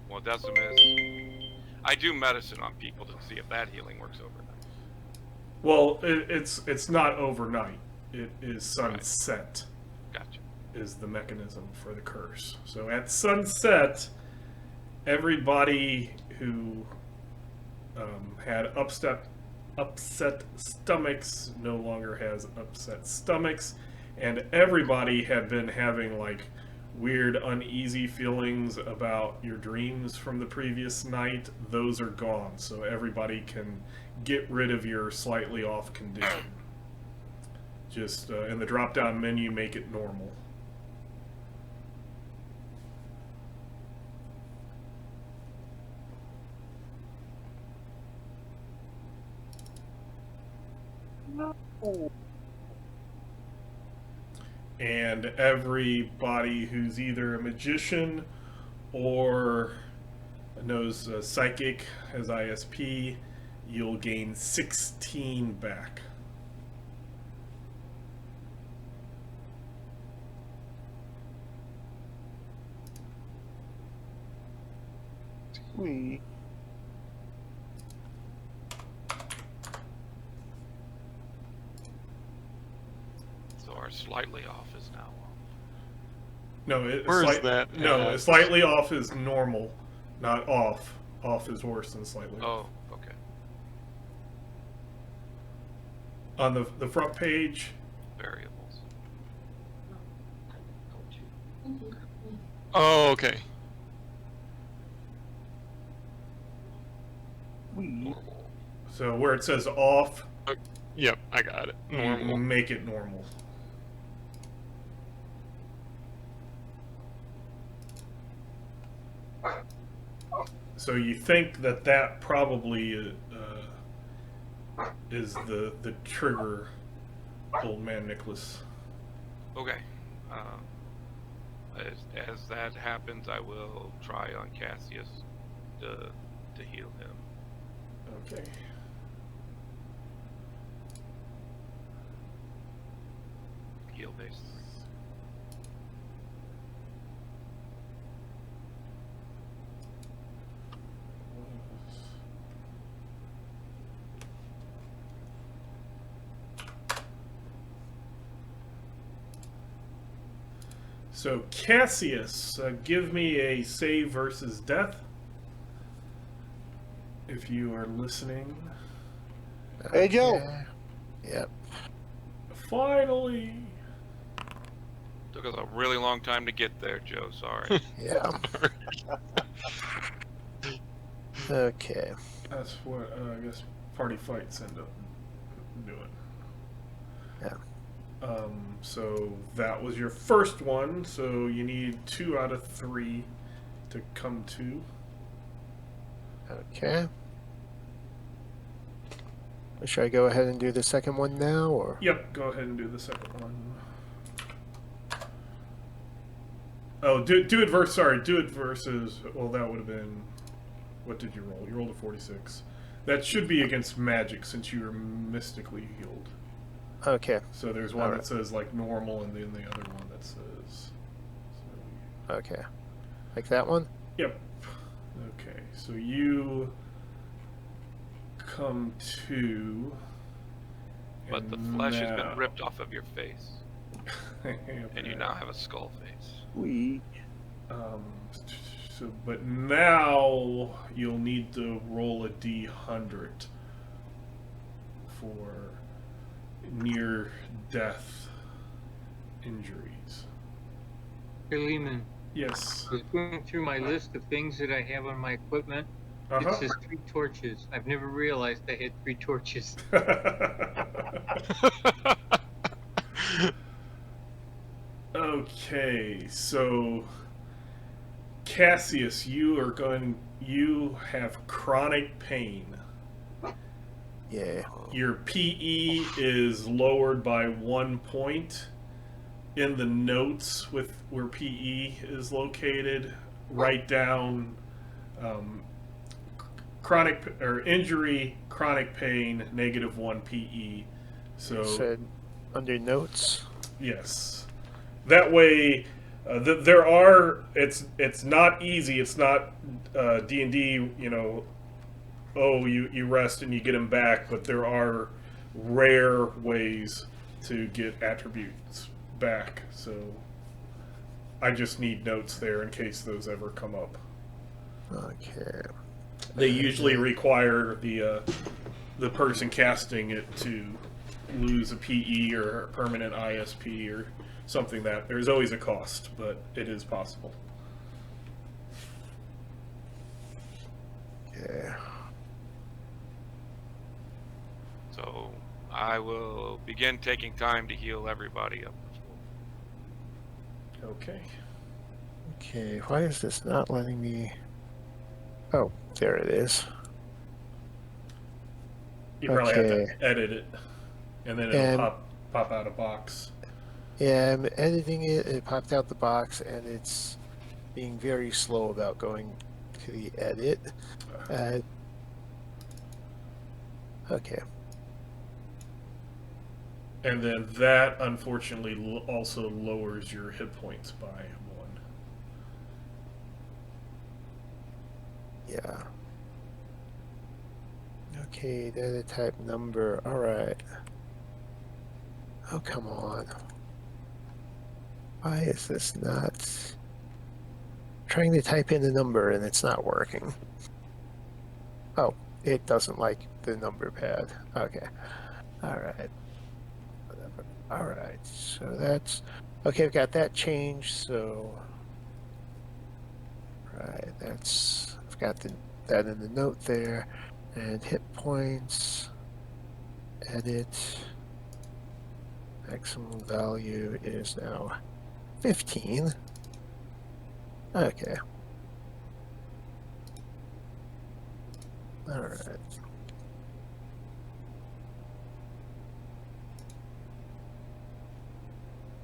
Well, Decimus, I do medicine on people to see if that healing works overnight. well, it's not overnight. It is sunset. Gotcha. Is the mechanism for the curse. So at sunset, everybody who had upset stomachs no longer has upset stomachs, and everybody had been having like weird uneasy feelings about your dreams from the previous night. Those are gone, so everybody can get rid of your slightly off condition. Just in the drop down menu, make it normal. And everybody who's either a magician or knows psychic has ISP, you'll gain 16 back. We. So our slightly off is now off. No, Where's that No, at? slightly off is normal, not off. Off is worse than slightly off. Oh, okay. On the front page, Variables. Oh, okay. We. so where it says off, Yep, I got it. Normal. make it normal. So you think that probably is the trigger, old man Nicholas. Okay. As that happens, I will try on Cassius to heal him. Okay. Heal base 3. So Cassius, give me a save versus death. If you are listening. Hey, Joe. Yep. Finally. Took us a really long time to get there, Joe. Sorry. Yeah. Okay. That's what I guess party fights end up doing. Yeah. So that was your first one. So you need 2 out of 3 to come to. Okay. Should I go ahead and do the second one now, or? Yep, go ahead and do the second one. Oh, do it versus. Sorry, do it versus. Well, that would have been. What did you roll? You rolled a 46. That should be against magic since you were mystically healed. Okay. So there's one Alright. that says like normal, and then the other one that says. So, Okay. Like that one? yep. Okay, so you come to. But the and flesh has now- been ripped off of your face, and you now have a skull face. Sweet. So, but now you'll need to roll a D100 for near-death injuries. Hey, Lehman, Yes. I was going through my list of things that I have on my equipment. It says 3 torches. I've never realized I had 3 torches. Okay, so Cassius, you have chronic pain. Yeah. Your PE is lowered by 1 point. In the notes with where PE is located, write down chronic or injury, chronic pain, -1 PE. So Said under notes. yes, that way there are. It's not easy. It's not D&D. You know, oh, you rest and you get them back, but there are rare ways to get attributes back. So I just need notes there in case those ever come up. Okay. They usually require the person casting it to lose a PE or a permanent ISP or something. That there's always a cost, but it is possible. Yeah. So I will begin taking time to heal everybody up. Okay. Okay. Why is this not letting me? Oh, there it is. You probably have Okay. to edit it, and then it'll And- pop out a box. Yeah, I'm editing it. It popped out the box, and it's being very slow about going to the edit. Okay. And then that, unfortunately, also lowers your hit points by 1. Yeah. Okay, data type number. All right. Oh, come on. Why is this not trying to type in the number and it's not working? Oh, it doesn't like the number pad. Okay. All right. Whatever. All right. So that's okay. I've got that changed. So, right. I've got that in the note there. And hit points, edit, maximum value is now 15. Okay. All right.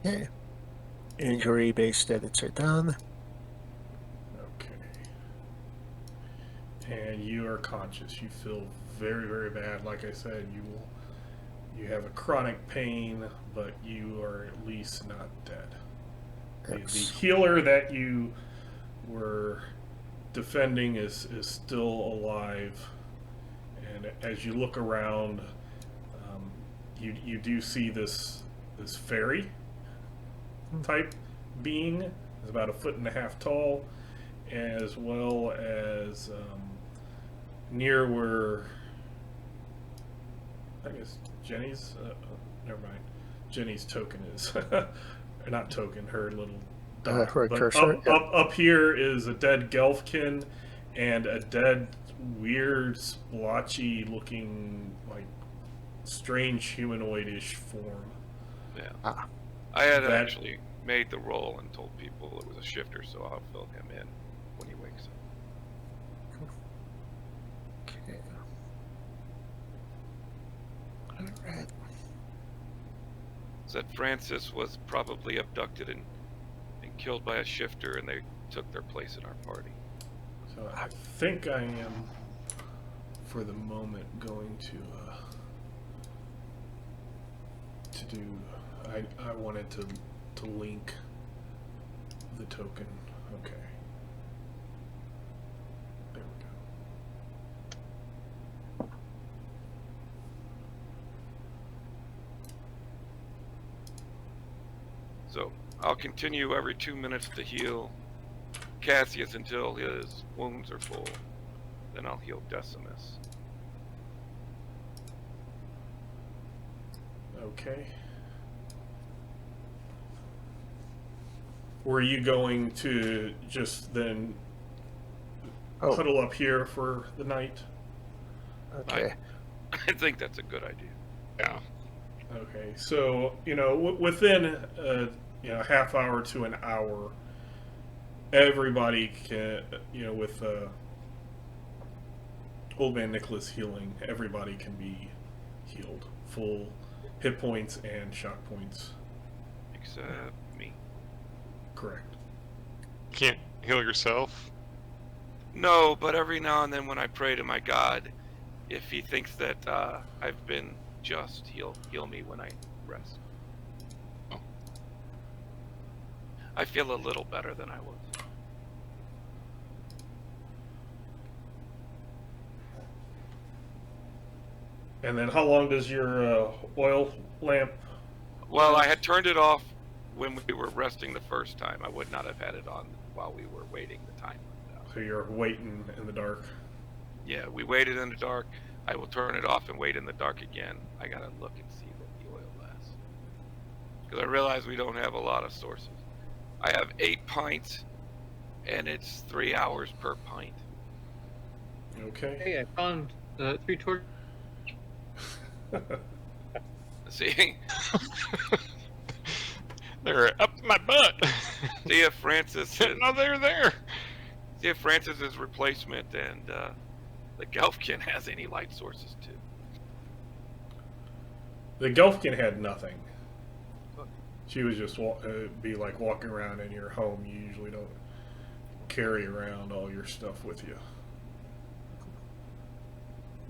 Okay. Injury-based edits are done. Okay. And you are conscious. You feel very, very bad. Like I said, you have a chronic pain, but you are at least not dead. The healer that you were defending is still alive, and as you look around, you do see this fairy type being. It's about 1.5 feet tall, as well as near where I guess Jenny's never mind, Jenny's token is. or not token, her little Her dot. But cursor, yeah. up here is a dead Gelfkin and a dead, weird, splotchy looking, like, strange humanoidish form. Yeah. Ah. I had That- actually made the roll and told people it was a shifter, so I'll fill him in when he wakes up. Okay. All right. Said Francis was probably abducted and killed by a shifter, and they took their place in our party. So I think I am, for the moment, going to do. I wanted to link the token. Okay. There we go. So I'll continue every 2 minutes to heal Cassius until his wounds are full. Then I'll heal Decimus. Okay. Were you going to just then Oh. huddle up here for the night? Okay. I think that's a good idea. Yeah. Okay, so within a half hour to an hour, everybody can with Old Man Nicholas healing, everybody can be healed, full hit points and shock points. Except me. Correct. Can't heal yourself. No, but every now and then when I pray to my God, if he thinks that I've been just, he'll heal me when I rest. Oh. I feel a little better than I was. And then how long does your oil lamp? Well, I had turned it off when we were resting the first time. I would not have had it on while we were waiting the time. So you're waiting in the dark. Yeah, we waited in the dark. I will turn it off and wait in the dark again. I gotta look and see what the oil lasts. Because I realize we don't have a lot of sources. I have 8 pints, and it's 3 hours per pint. Okay. Hey, I found 3 torches. See? They're up my butt. See if Francis is, No, they're there. see if Francis's replacement and the Gelfkin has any light sources too. The Gelfkin had nothing. She was just be like walking around in your home. You usually don't carry around all your stuff with you.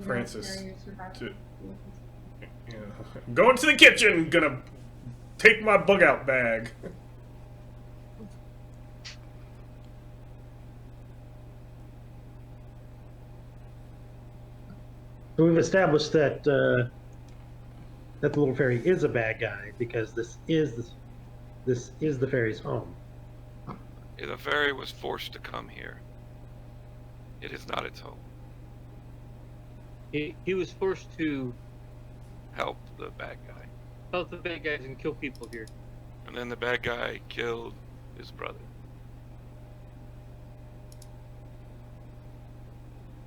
Francis, I'm going to the kitchen. Gonna take my bug out bag. So we've established that that the little fairy is a bad guy because this is the fairy's home. Yeah, the fairy was forced to come here. It is not its home. He was forced to Help the bad guy. help the bad guys and kill people here. And then the bad guy killed his brother.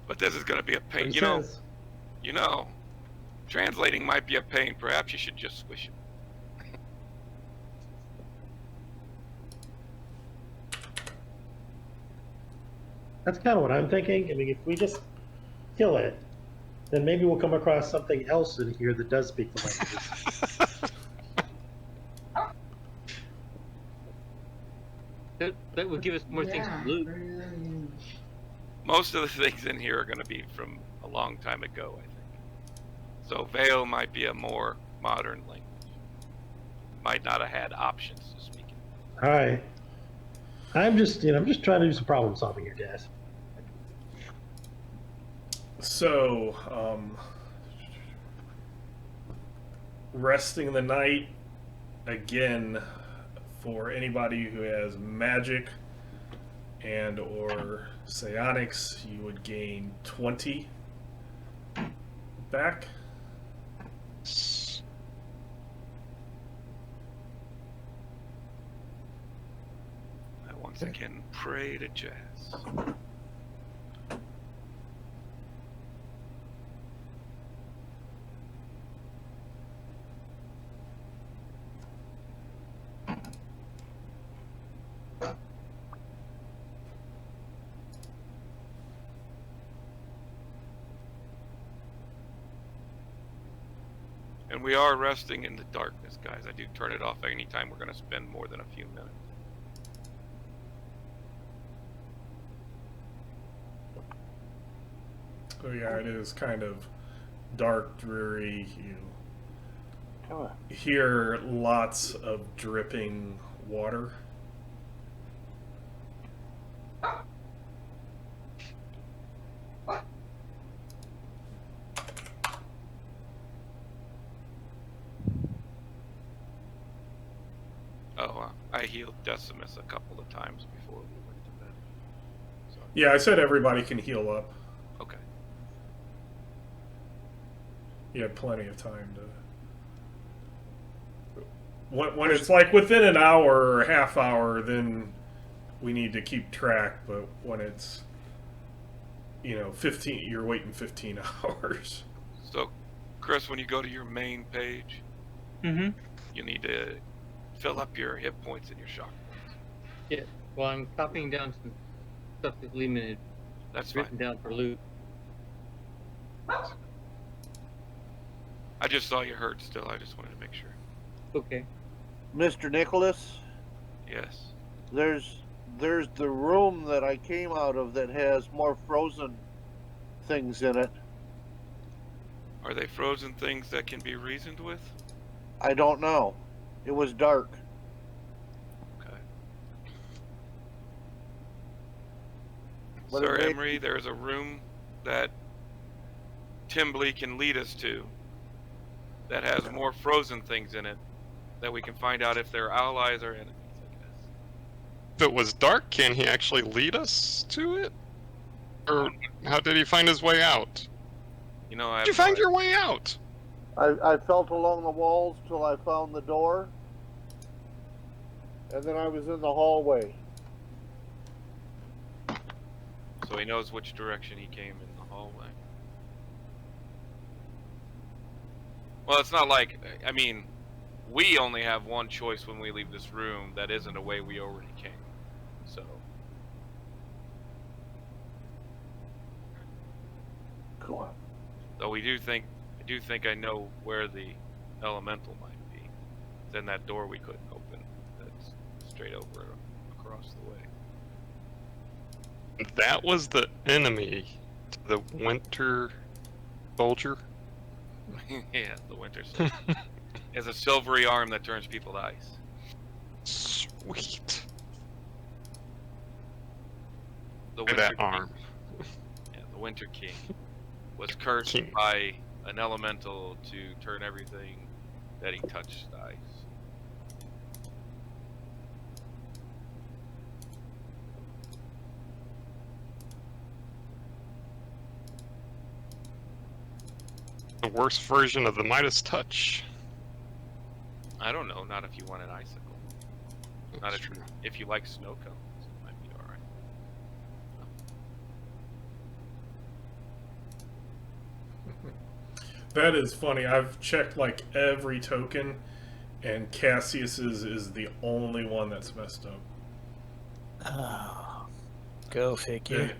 But this is going to be a pain. It says. You know, translating might be a pain. Perhaps you should just squish him. That's kind of what I'm thinking. I mean, if we just kill it, then maybe we'll come across something else in here that does speak the languages. That would give us more things to loot. Most of the things in here are going to be from a long time ago, I think. So Vale might be a more modern language. Might not have had options to speak it. All right. I'm just trying to do some problem solving here, guys. So, resting the night again for anybody who has magic and or psionics, you would gain 20 back. Once again, pray to Jazz. And we are resting in the darkness, guys. I do turn it off anytime we're going to spend more than a few minutes. Oh yeah, it is kind of dark, dreary. You hear lots of dripping water. Oh, I healed Decimus a couple of times before we went to bed. So, Yeah, I said everybody can heal up. okay. You had plenty of time to. When it's like within an hour or a half hour, then we need to keep track. But when it's, 15, you're waiting 15 hours. So, Chris, when you go to your main page, Mm-hmm. you need to fill up your hit points and your shock points. Yeah. Well, I'm copying down some stuff that Lehman had That's written fine. down for loot. I just saw you hurt still. I just wanted to make sure. Okay. Mr. Nicholas, Yes. there's the room that I came out of that has more frozen things in it. Are they frozen things that can be reasoned with? I don't know. It was dark. Okay. But Sir it may- Emery, there's a room that Timbley can lead us to that has more frozen things in it that we can find out if they're allies or enemies, I guess. If it was dark, can he actually lead us to it? Or how did he find his way out? You know, I Did you find your way out? I felt along the walls till I found the door, and then I was in the hallway. So he knows which direction he came in the hallway. Well, it's not like, I mean, we only have one choice when we leave this room that isn't a way we already came. So, Go on. though I do think I know where the elemental might be. It's in that door we couldn't open. That's straight over across the way. That was the enemy to the Winter Soldier. Yeah, the Winter Soldier. It has a silvery arm that turns people to ice. Sweet. The Look at Winter that arm. Yeah, the Winter King was cursed King. by an elemental to turn everything that he touched to ice. The worst version of the Midas Touch. I don't know, not if you want an icicle. Not That's if, true. if you like snow cones, it might be alright. That is funny. I've checked like every token, and Cassius's is the only one that's messed up. Oh, go figure.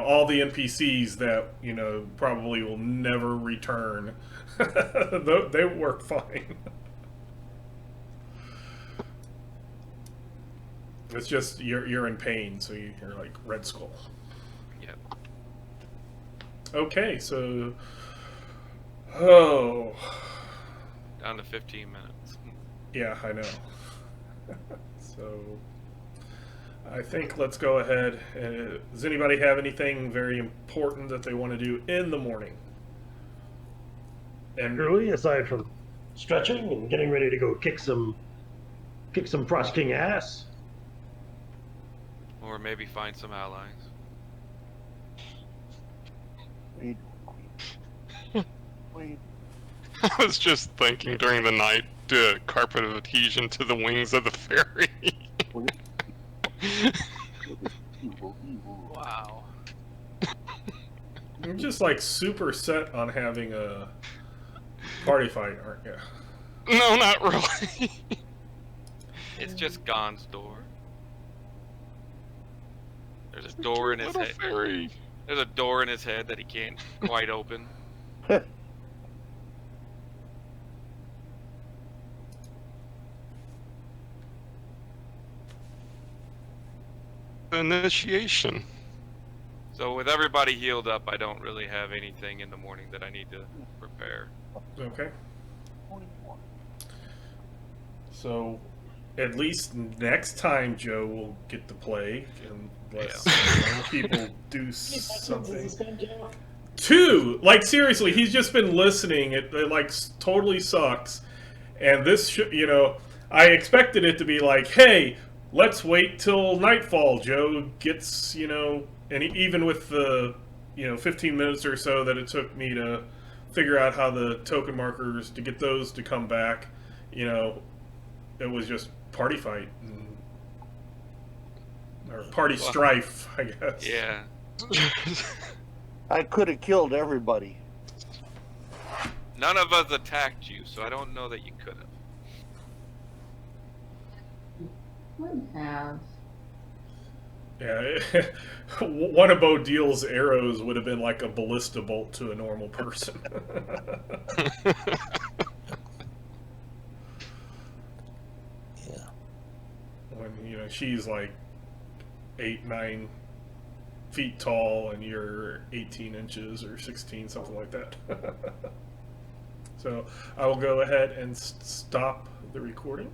All the NPCs that probably will never return. They work fine. It's just you're in pain, so you're like Red Skull. Yep. Okay, so Down to 15 minutes. yeah, I know. So I think let's go ahead. Does anybody have anything very important that they want to do in the morning? And Really, aside from stretching and getting ready to go kick some Frost King ass. Or maybe find some allies. Wait. I was just thinking during the night, do a carpet of adhesion to the wings of the ferry. Evil, evil. Wow. You're just like super set on having a party fight, aren't you? No, not really. It's just Gon's door. There's a door in his Little head. fairy. There's a door in his head that he can't quite open. Initiation. So with everybody healed up, I don't really have anything in the morning that I need to prepare. Okay. So, at least next time Joe will get to play, unless people do something. 2, like seriously, he's just been listening. It like totally sucks, and this should, you know, I expected it to be like, hey, let's wait till nightfall. Joe gets, you know, and even with the, you know, 15 minutes or so that it took me to figure out how the token markers to get those to come back, you know, it was just party fight or party strife, I guess. Yeah. I could have killed everybody. None of us attacked you, so I don't know that you could have. Would have. Yeah, one of Bodil's arrows would have been like a ballista bolt to a normal person. Yeah. When, you know, she's like 8-9 feet tall and you're 18 inches or 16, something like that. So I will go ahead and stop the recording.